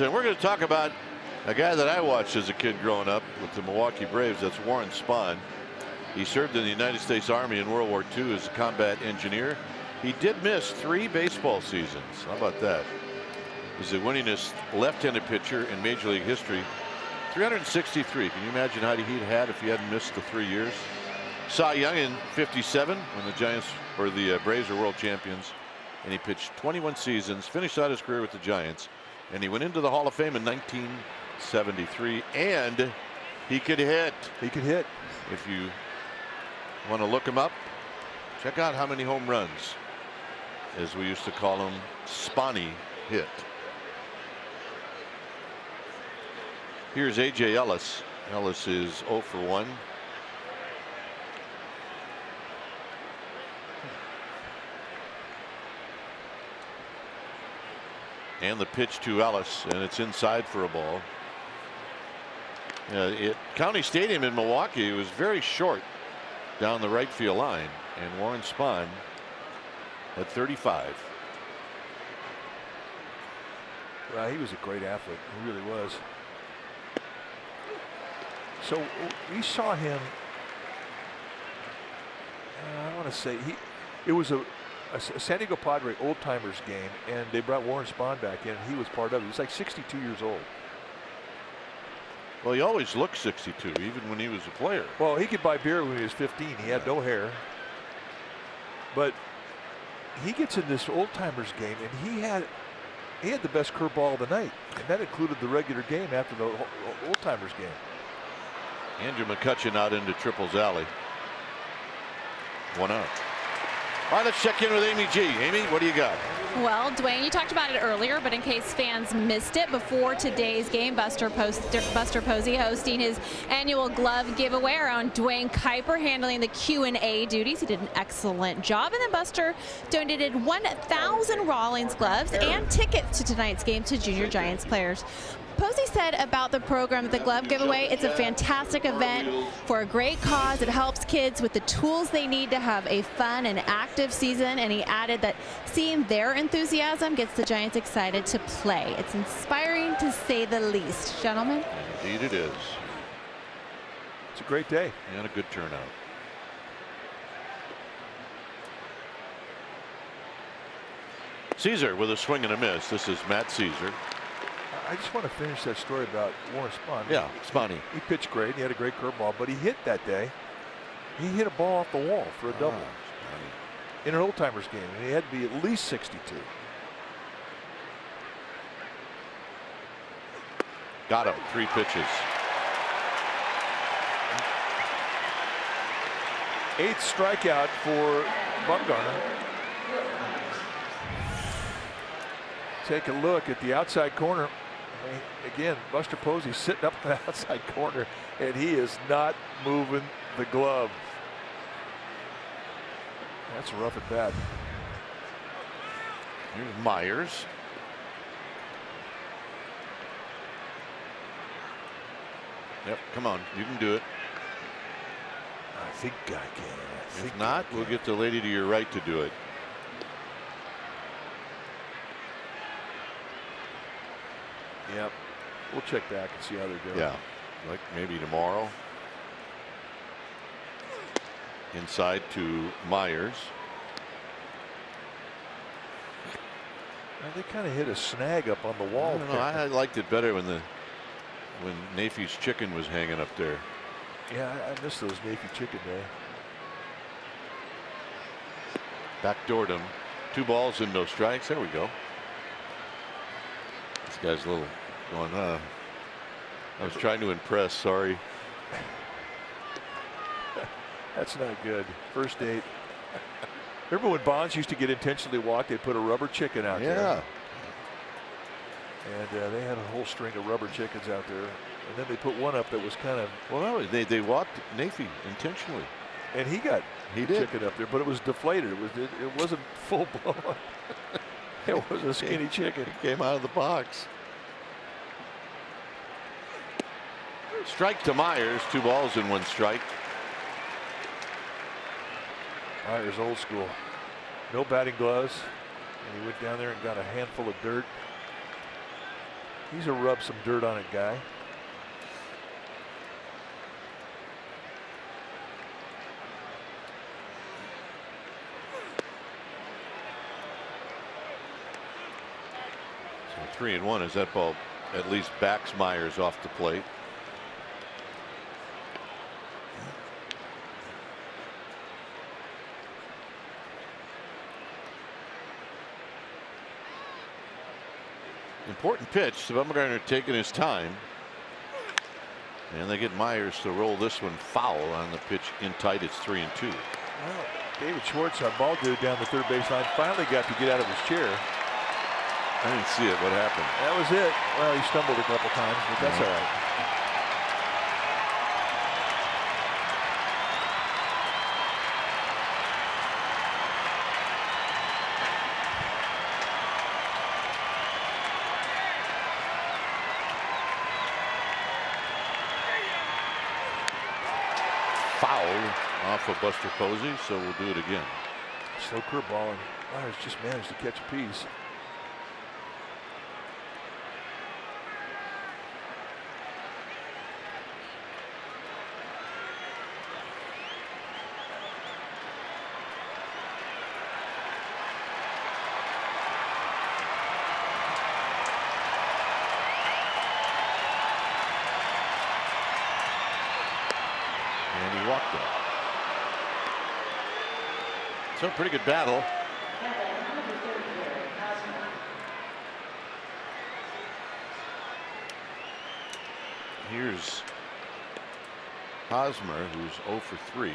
And we're going to talk about a guy that I watched as a kid growing up with the Milwaukee Braves. That's Warren Spahn. He served in the United States Army in World War II as a combat engineer. He did miss 3 baseball seasons. How about that? He's the winningest left-handed pitcher in Major League history. 363. Can you imagine how he'd had if he hadn't missed the 3 years? Cy Young in '57 when the Giants or the Braves were world champions, and he pitched 21 seasons, finished out his career with the Giants, and he went into the Hall of Fame in 1973. And he could hit. He could hit. If you want to look him up, check out how many home runs, as we used to call him, Spahny hit. Here's A.J. Ellis. Ellis is 0 for 1. And the pitch to Ellis, and it's inside for a ball. County Stadium in Milwaukee was very short down the right field line, and Warren Spahn at 35. Well, he was a great athlete. He really was. So we saw him. I want to say it was a San Diego Padre old timers game, and they brought Warren Spahn back in. He was part of it. He was like 62 years old. Well, he always looked 62, even when he was a player. Well, he could buy beer when he was 15. He had no hair. But he gets in this old timers game, and he had the best curveball of the night, and that included the regular game after the old timers game. Andrew McCutcheon out into Triples Alley. 1 out. All right, let's check in with Amy G. Amy, what do you got? Well, Dwayne, you talked about it earlier, but in case fans missed it, before today's game, Buster Posey hosting his annual glove giveaway around Dwayne Kuiper handling the Q&A duties. He did an excellent job, and then Buster donated 1,000 Rawlings gloves and tickets to tonight's game to Junior Giants players. Posey said about the program, the glove giveaway, it's a fantastic event for a great cause. It helps kids with the tools they need to have a fun and active season. And he added that seeing their enthusiasm gets the Giants excited to play. It's inspiring to say the least. Gentlemen? Indeed it is. It's a great day. And a good turnout. Caesar with a swing and a miss. This is Matt Caesar. I just want to finish that story about Warren Spahn. Yeah, Spahny. He pitched great. He had a great curveball, but he hit that day. He hit a ball off the wall for a double in an old timers game, and he had to be at least 62. Got him. 3 pitches. 8th strikeout for Bumgarner. Take a look at the outside corner. Again, Buster Posey sitting up in the outside corner, and he is not moving the glove. That's rough at bat. Here's Myers. Yep, come on, you can do it. I think I can. If not, we'll get the lady to your right to do it. Yep. We'll check back and see how they're doing. Yeah, like maybe tomorrow. Inside to Myers. Well, they kind of hit a snag up on the wall. I don't know, I liked it better when Nafy's chicken was hanging up there. Yeah, I miss those Nafy chicken day. Backdoored him. 2 balls and no strikes. There we go. This guy's a little going, I was trying to impress, sorry. That's not good. First date. Remember when Bonds used to get intentionally walked? They'd put a rubber chicken out there. Yeah. And they had a whole string of rubber chickens out there. And then they put one up that was kind of. Well, no, they walked Nafy intentionally. And he got chicken up there, but it was deflated. It wasn't full blown. It was a skinny chicken. It came out of the box. Strike to Myers. 2 balls and 1 strike. Myers old school. No batting gloves. And he went down there and got a handful of dirt. He's a rub some dirt on it guy. So 3-1 as that ball at least backs Myers off the plate. Important pitch. Bumgarner taking his time. And they get Myers to roll this one foul on the pitch in tight. It's 3-2. Well, David Schwartz, our ball dude down the third baseline, finally got to get out of his chair. I didn't see it. What happened? That was it. Well, he stumbled a couple times, but that's all right. fouled off of Buster Posey, so we'll do it again. Slow curveball, and Myers just managed to catch a piece. And he walked it. So pretty good battle. Here's Hosmer, who's 0 for 3.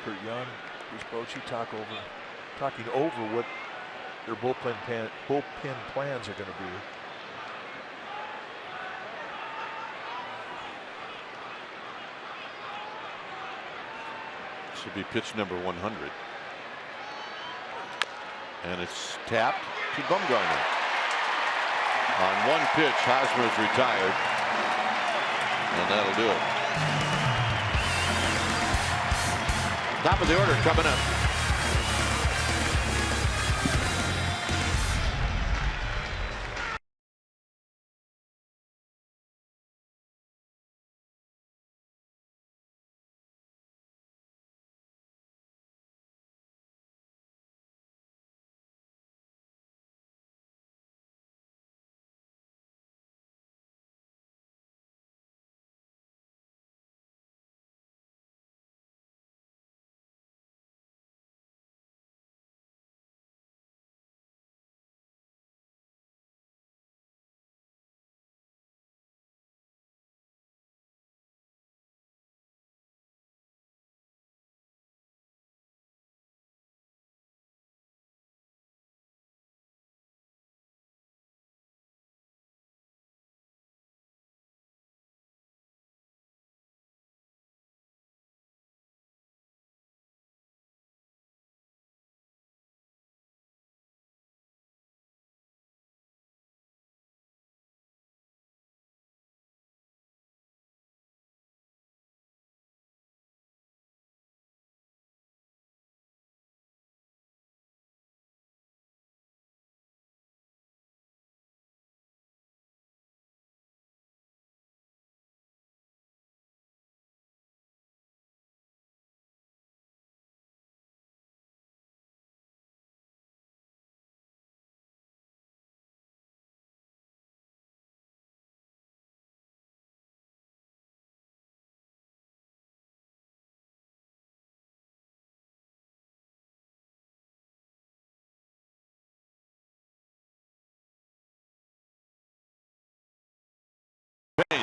Kurt Young, Bruce Bochy talking over what their bullpen plans are going to be. This will be pitch number 100. And it's tapped to Bumgarner. On one pitch, Hosmer's retired. And that'll do it. Top of the order coming up.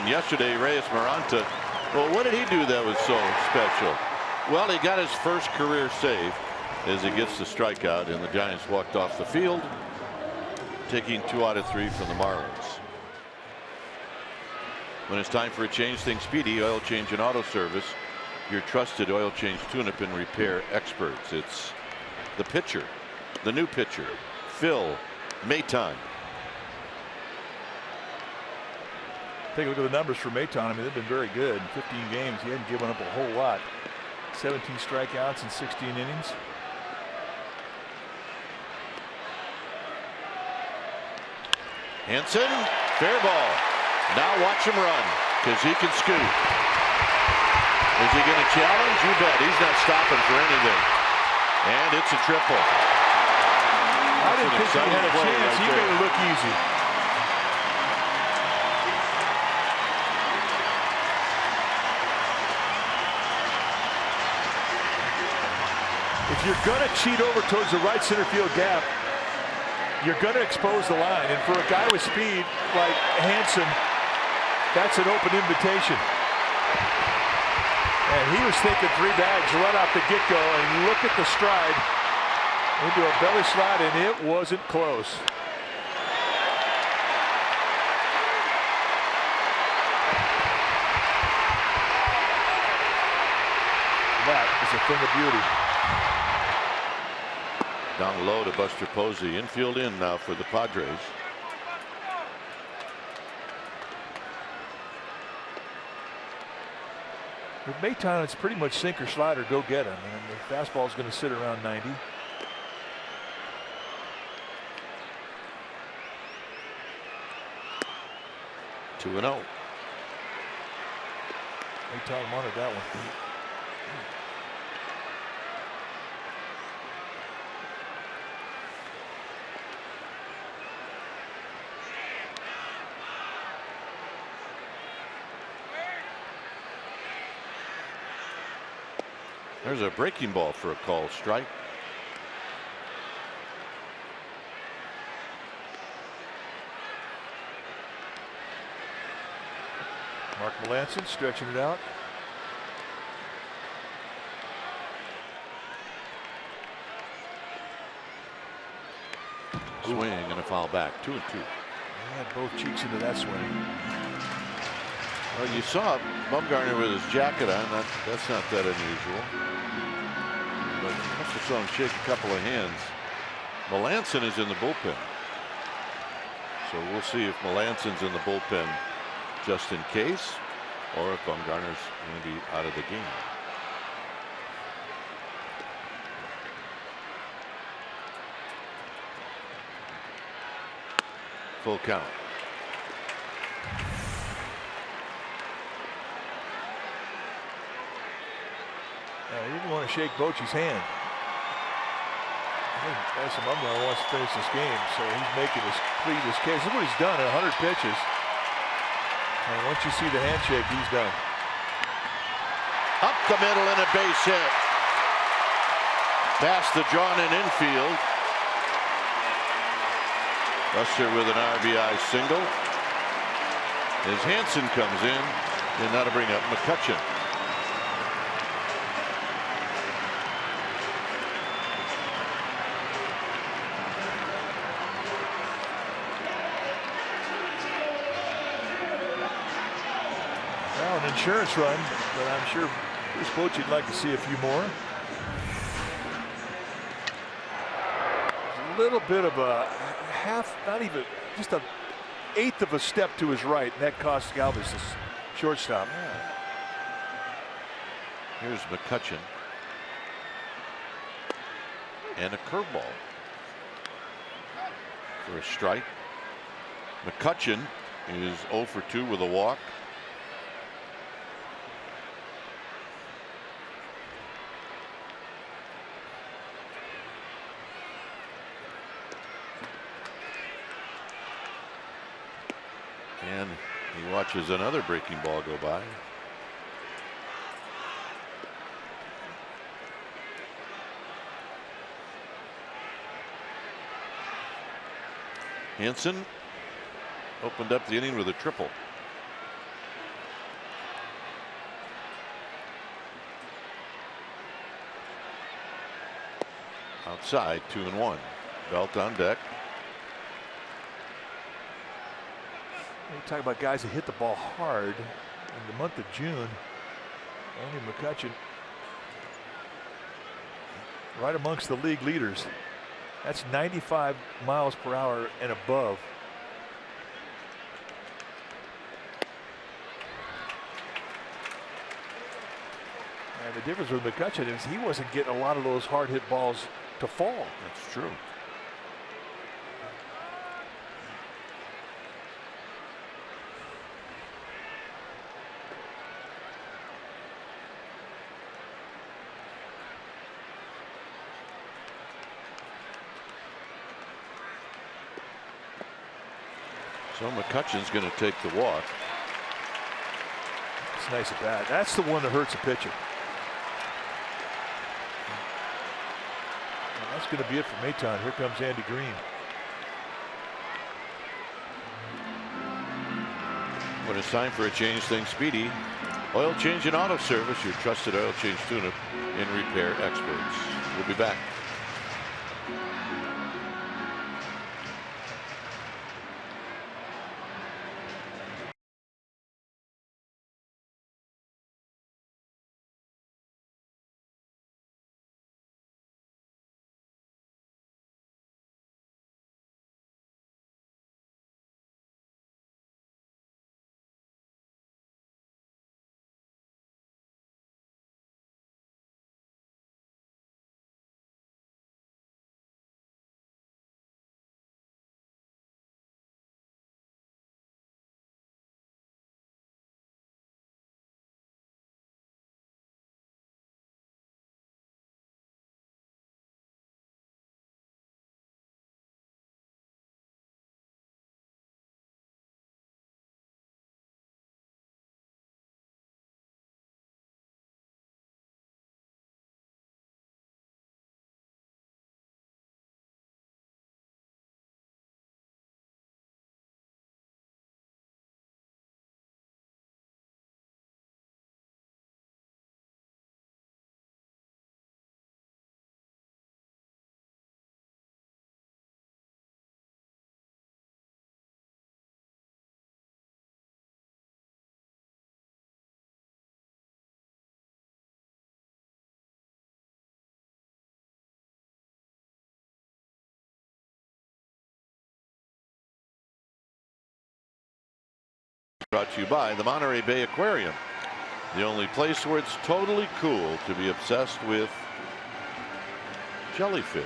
Yesterday, Reyes Maranta. Well, what did he do that was so special? Well, he got his first career save as he gets the strikeout, and the Giants walked off the field, taking 2 out of 3 from the Marlins. When it's time for a change, think Speedy Oil Change and Auto Service, your trusted oil change tune-up and repair experts. It's the pitcher, the new pitcher, Phil Maton. Take a look at the numbers for Maton. I mean, they've been very good. In 15 games, he hadn't given up a whole lot. 17 strikeouts in 16 innings. Henson, fair ball. Now watch him run, because he can scoot. Is he going to challenge? You bet. He's not stopping for anything. And it's a triple. I didn't think he had a chance. He made it look easy. If you're going to cheat over towards the right center field gap, you're going to expose the line. And for a guy with speed like Hanson, that's an open invitation. And he was thinking 3 bags right off the get-go, and look at the stride into a belly slide, and it wasn't close. That is a thing of beauty. Down low to Buster Posey. Infield in now for the Padres. With Maytown, it's pretty much sink or slide or go get him. And the fastball is going to sit around 90. Two and 0. Maytown wanted that one. There's a breaking ball for a call strike. Mark Melanson stretching it out. Swing and a foul back. 2-2. He had both cheeks into that swing. Well, you saw Bumgarner with his jacket on. That's not that unusual. But you must have saw him shake a couple of hands. Melanson is in the bullpen. So we'll see if Melanson's in the bullpen just in case, or if Bumgarner's going to be out of the game. Full count. He didn't want to shake Bochy's hand. I think Mason Bumgarner wants to finish this game, so he's making his plead his case. Look what he's done in 100 pitches. And once you see the handshake, he's done. Up the middle and a base hit. Past the drawn-in infield. Buster with an RBI single. As Hansen comes in, and that'll bring up McCutchen. Well, an insurance run, but I'm sure Bruce Bochy would like to see a few more. A little bit of a half, not even, just an eighth of a step to his right, and that cost Galvis his shortstop. Here's McCutchen. And a curveball for a strike. McCutchen is 0 for 2 with a walk. And he watches another breaking ball go by. Hansen opened up the inning with a triple. Outside, 2-1. Belt on deck. You talk about guys that hit the ball hard in the month of June. Andy McCutchen right amongst the league leaders. That's 95 miles per hour and above. And the difference with McCutchen is he wasn't getting a lot of those hard hit balls to fall. That's true. So McCutchen's going to take the walk. It's nice at bat. That's the one that hurts a pitcher. And that's going to be it for Maytown. Here comes Andy Green. When it's time for a change, things speedy. Oil Change and Auto Service, your trusted oil change tune-up and repair experts. We'll be back. Brought to you by the Monterey Bay Aquarium, the only place where it's totally cool to be obsessed with jellyfish.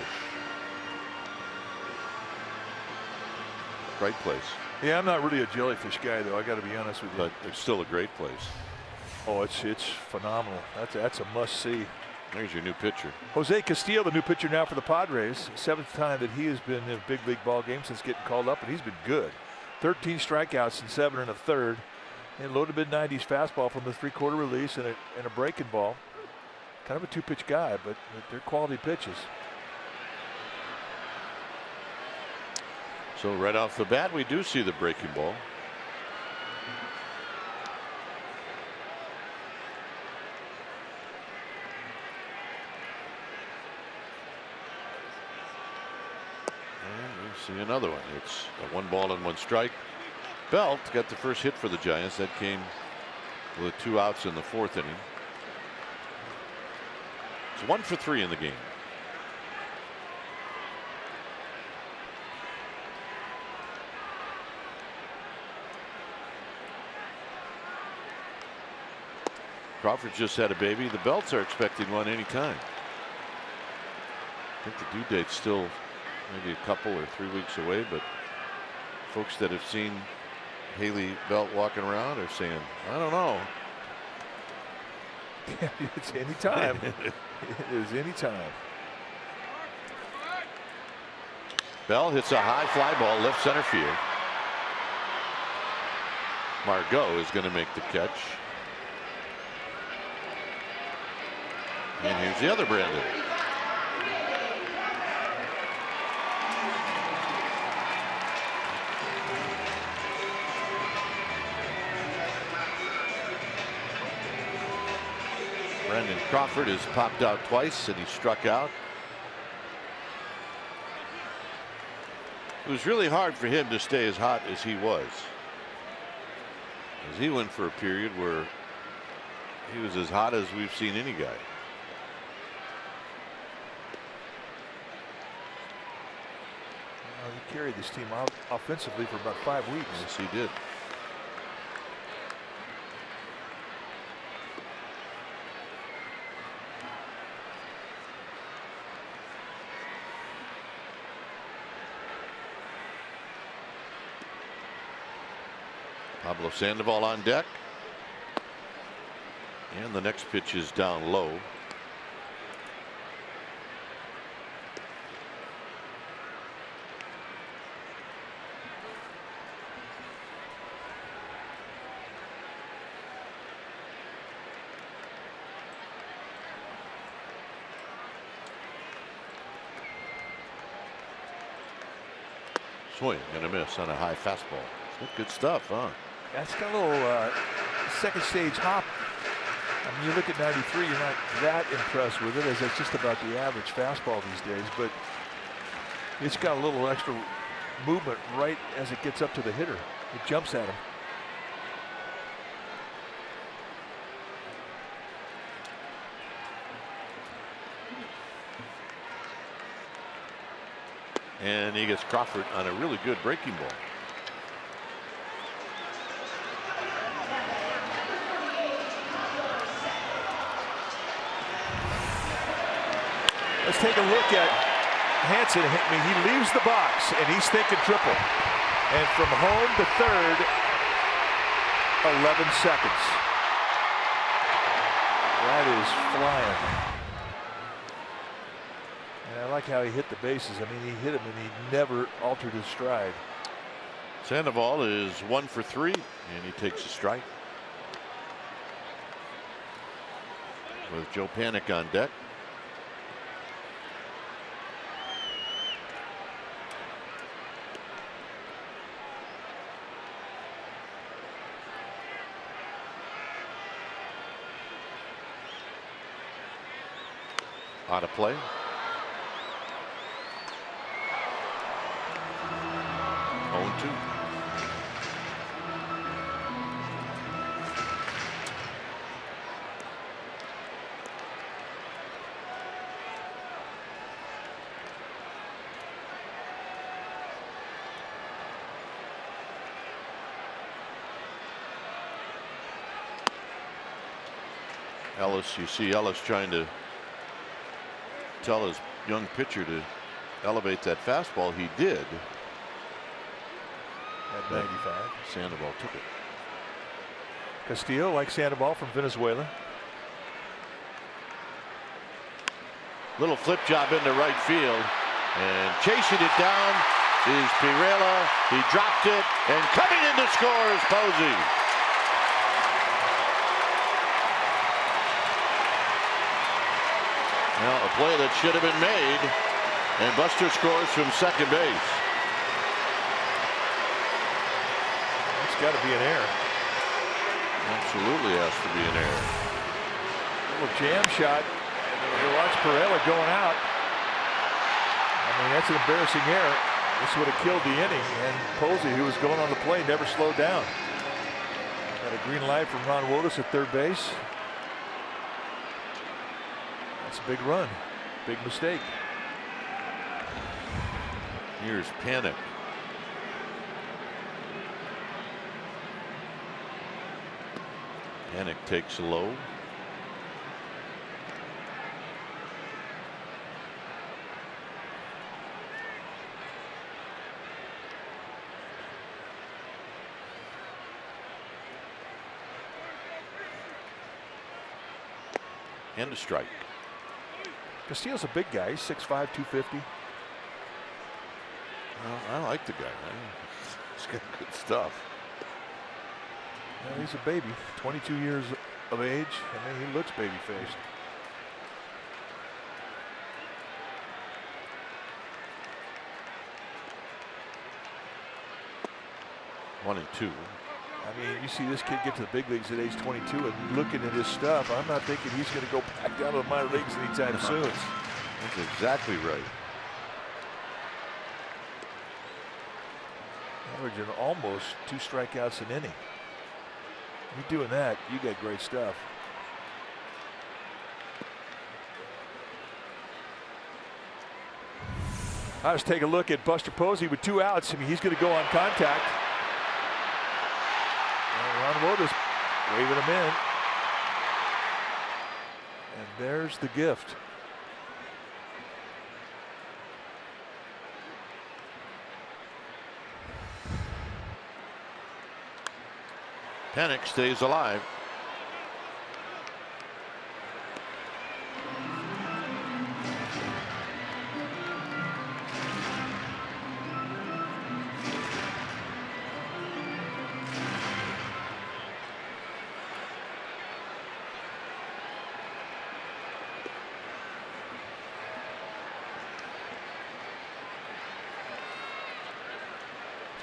Great place. Yeah, I'm not really a jellyfish guy, though. I got to be honest with you. But it's still a great place. Oh, it's phenomenal. That's a must-see. There's your new pitcher. Jose Castillo, the new pitcher now for the Padres. 7th time that he has been in a big league ball game since getting called up, and he's been good. 13 strikeouts in 7 1/3. And low to mid-90s fastball from the 3/4 release and a breaking ball. Kind of a 2-pitch guy, but they're quality pitches. So right off the bat, we do see the breaking ball. And we see another one. It's a 1-1 strike. Belt got the first hit for the Giants. That came with 2 outs in the 4th inning. It's 1 for 3 in the game. Crawford just had a baby. The Belts are expecting one anytime. I think the due date's still maybe a couple or 3 weeks away, but folks that have seen Haley Belt walking around are saying, I don't know. It's any time. It is any time. Bell hits a high fly ball left center field. Margot is going to make the catch. And here's the other Brandon. Brandon Crawford has popped out twice and he struck out. It was really hard for him to stay as hot as he was, as he went for a period where he was as hot as we've seen any guy. He carried this team out offensively for about 5 weeks. Yes, he did. Pablo Sandoval on deck. And the next pitch is down low. Swing and a miss on a high fastball. Good stuff, huh? That's got a little second stage hop. I mean, you look at 93, you're not that impressed with it, as it's just about the average fastball these days, but it's got a little extra movement right as it gets up to the hitter. It jumps at him. And he gets Crawford on a really good breaking ball. Let's take a look at Hanson. I mean, he leaves the box and he's thinking triple. And from home to third, 11 seconds. That is flying. And I like how he hit the bases. I mean, he hit him and he never altered his stride. Sandoval is 1 for 3 and he takes a strike. With Joe Panik on deck. Out of play. Oh, 2. Ellis, you see Ellis trying to tell his young pitcher to elevate that fastball. He did. At 95. Sandoval took it. Castillo, like Sandoval from Venezuela. Little flip job into right field, and chasing it down is Pirela. He dropped it, and coming in to score is Posey. Now a play that should have been made, and Buster scores from second base. It's got to be an error. Absolutely has to be an error. Little jam shot. You watch Pirela going out. I mean, that's an embarrassing error. This would have killed the inning. And Posey, who was going on the play, never slowed down. Got a green light from Ron Wotus at third base. That's a big run. Big mistake. Here's Panic. Panic takes low. And a strike. Castillo's a big guy. He's 6'5", 250. Well, I like the guy. He's got good stuff. Yeah, he's a baby. 22 years of age. I mean, he looks baby-faced. One and two. I mean, you see this kid get to the big leagues at age 22 and looking at his stuff. I'm not thinking he's going to go back down to the minor leagues anytime soon. That's exactly right. Averaging almost 2 strikeouts an inning. You're doing that, you got great stuff. I'll just take a look at Buster Posey with 2 outs. I mean, he's going to go on contact. Ron Wotus waving him in. And there's the gift. Panic stays alive.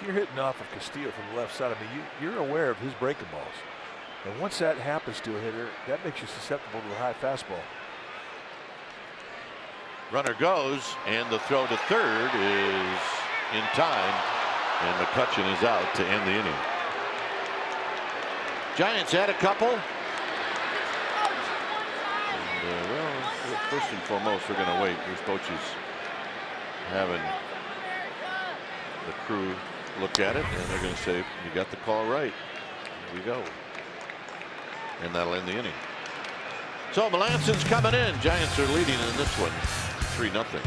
You're hitting off of Castillo from the left side. I mean, you're aware of his breaking balls. And once that happens to a hitter, that makes you susceptible to the high fastball. Runner goes, and the throw to third is in time, and McCutchen is out to end the inning. Giants had a couple. And, well, first and foremost, we're going to wait. Bruce Bochy's having the crew look at it, and they're going to say, you got the call right. Here we go. And that'll end the inning. So Melanson's coming in. Giants are leading in this one 3-0.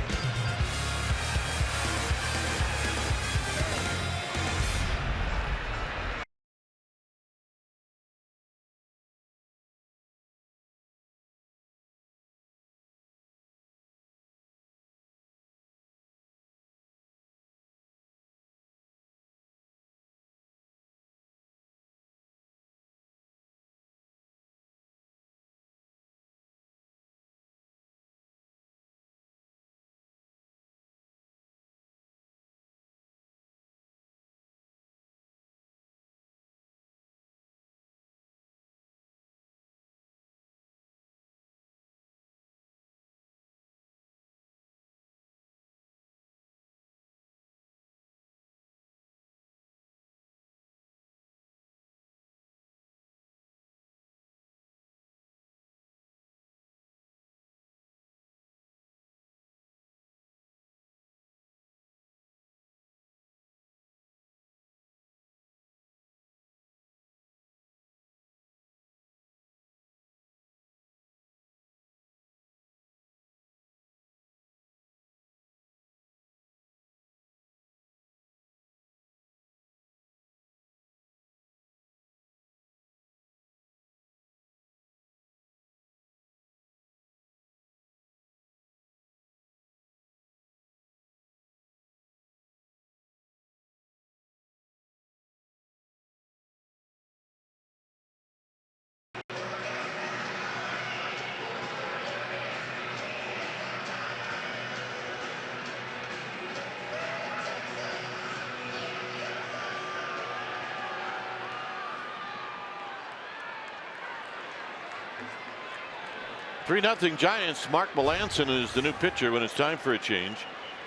3-0 Giants. Mark Melanson is the new pitcher when it's time for a change.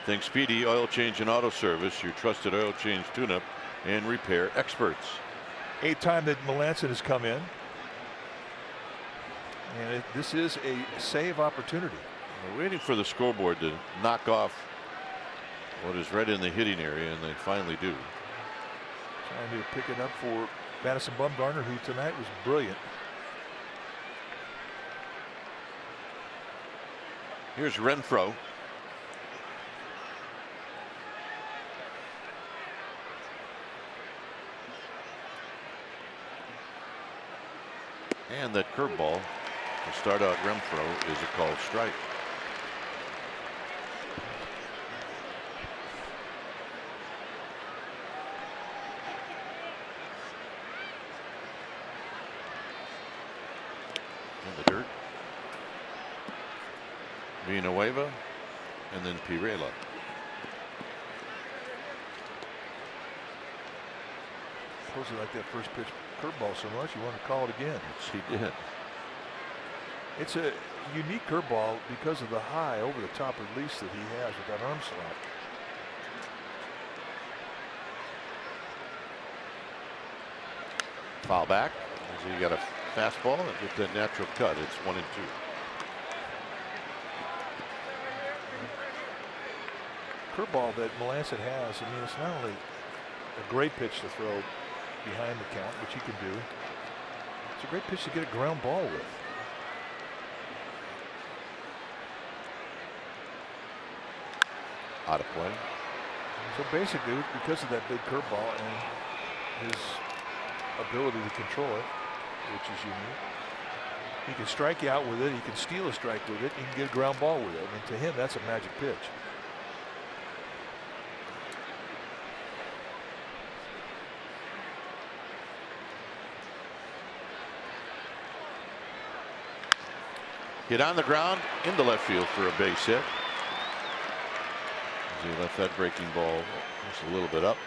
Thanks Speedy Oil Change and Auto Service, your trusted oil change tune-up and repair experts. 8th time that Melanson has come in. And this is a save opportunity. We're waiting for the scoreboard to knock off what is right in the hitting area, and they finally do. Trying to pick it up for Madison Bumgarner, who tonight was brilliant. Here's Renfroe. And that curveball to start out Renfroe is a called strike. In the dirt. Villanueva and then Pirela. Suppose you like that first pitch curveball so much you want to call it again. Yes, he did. It's a unique curveball because of the high over the top release that he has with that arm slot. Foul back. So you got a fastball and with the natural cut. It's 1-2. Curveball that Melanson has, I mean, it's not only a great pitch to throw behind the count, which he can do, it's a great pitch to get a ground ball with. Out of play. So basically, because of that big curveball and his ability to control it, which is unique, he can strike you out with it, he can steal a strike with it, he can get a ground ball with it. I mean, to him, that's a magic pitch. Hit on the ground into left field for a base hit. As he left that breaking ball just a little bit up.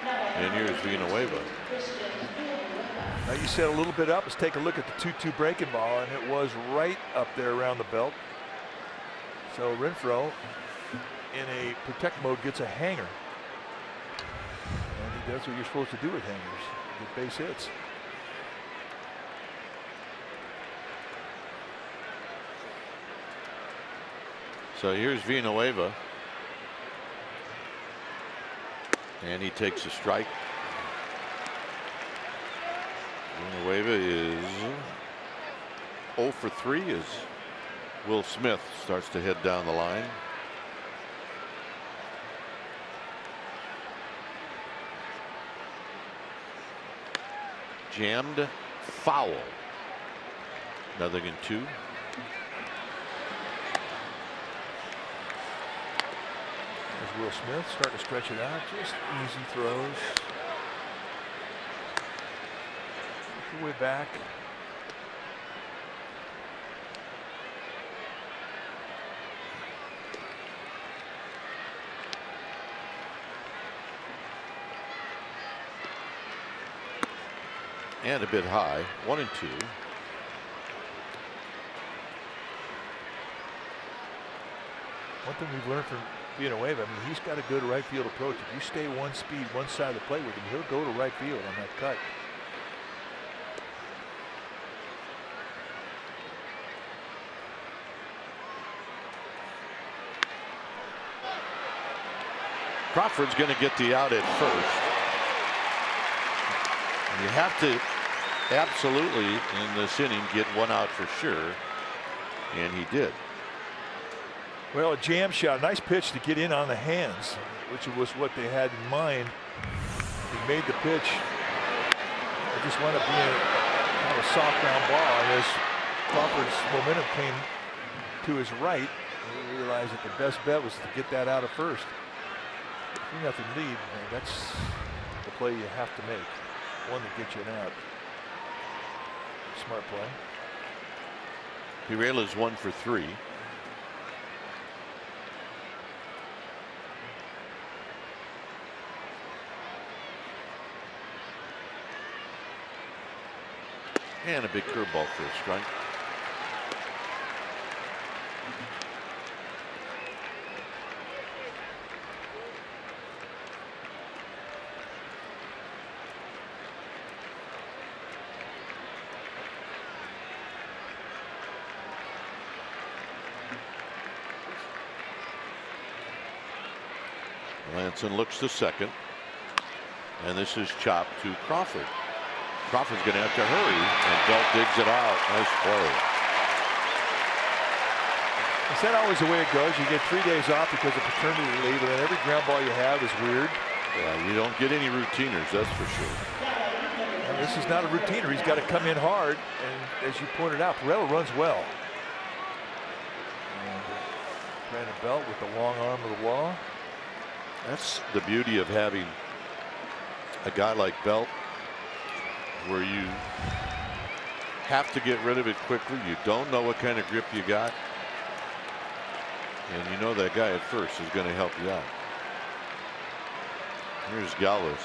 And here's Villanueva. Now you said a little bit up. Let's take a look at the 2-2 breaking ball, and it was right up there around the belt. So Renfroe, in a protect mode, gets a hanger. And he does what you're supposed to do with hangers, get base hits. So here's Villanueva. And he takes a strike. Villanueva is 0 for 3 as Will Smith starts to head down the line. Jammed, foul. 0-2. As Will Smith starting to stretch it out, just easy throws. Work your way back. And a bit high, 1-2. One thing we've learned from Villanueva, I mean, he's got a good right field approach. If you stay one speed, one side of the plate with him, he'll go to right field on that cut. Crawford's going to get the out at first. You have to absolutely, in this inning, get one out for sure. And he did. Well, a jam shot, a nice pitch to get in on the hands, which was what they had in mind. He made the pitch. It just wound up being kind of a soft ground ball. And as Crawford's momentum came to his right, he realized that the best bet was to get that out of first. 3-0 lead, and that's the play you have to make. One that gets you an out. Smart play. Pirela's 1 for 3. And a big curveball for a strike. Lanson looks to second. And this is chopped to Crawford. Crawford's going to have to hurry, and Belt digs it out. Nice play. Is that always the way it goes? You get 3 days off because of paternity leave, and then every ground ball you have is weird. Yeah, you don't get any routiners, that's for sure. Well, this is not a routiner. He's got to come in hard, and as you pointed out, Perrella runs well. And Brandon Belt with the long arm of the law. That's the beauty of having a guy like Belt, where you have to get rid of it quickly. You don't know what kind of grip you got. And you know that guy at first is going to help you out. Here's Galvis.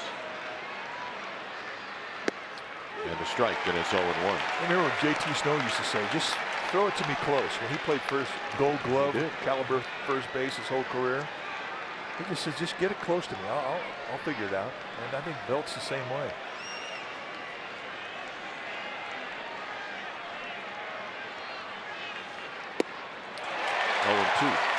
And a strike, and it's 0-1. I remember when JT Snow used to say, just throw it to me close. When he played first Gold Glove, caliber first base his whole career, he just says, just get it close to me. I'll figure it out. And I think Belt's the same way. Oh, 2.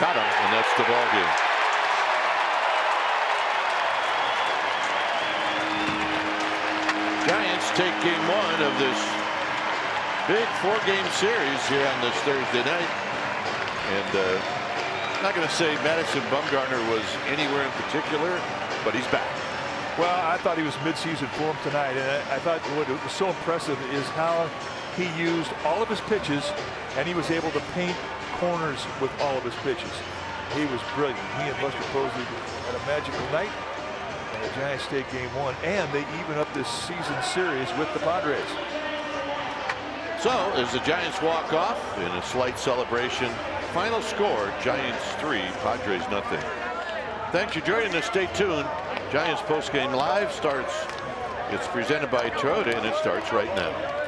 Got him, and that's the ball game. Giants take game 1 of this big 4-game series here on this Thursday night. And I'm not going to say Madison Bumgarner was anywhere in particular, but he's back. Well, I thought he was midseason form tonight, and I thought what was so impressive is how he used all of his pitches, and he was able to paint corners with all of his pitches. He was brilliant. He and Buster Posey had a magical night, and the Giants take game 1, and they even up this season series with the Padres. So as the Giants walk off in a slight celebration, final score, Giants 3, Padres nothing. Thanks for joining us. Stay tuned. Giants postgame live starts. It's presented by Toyota, and it starts right now.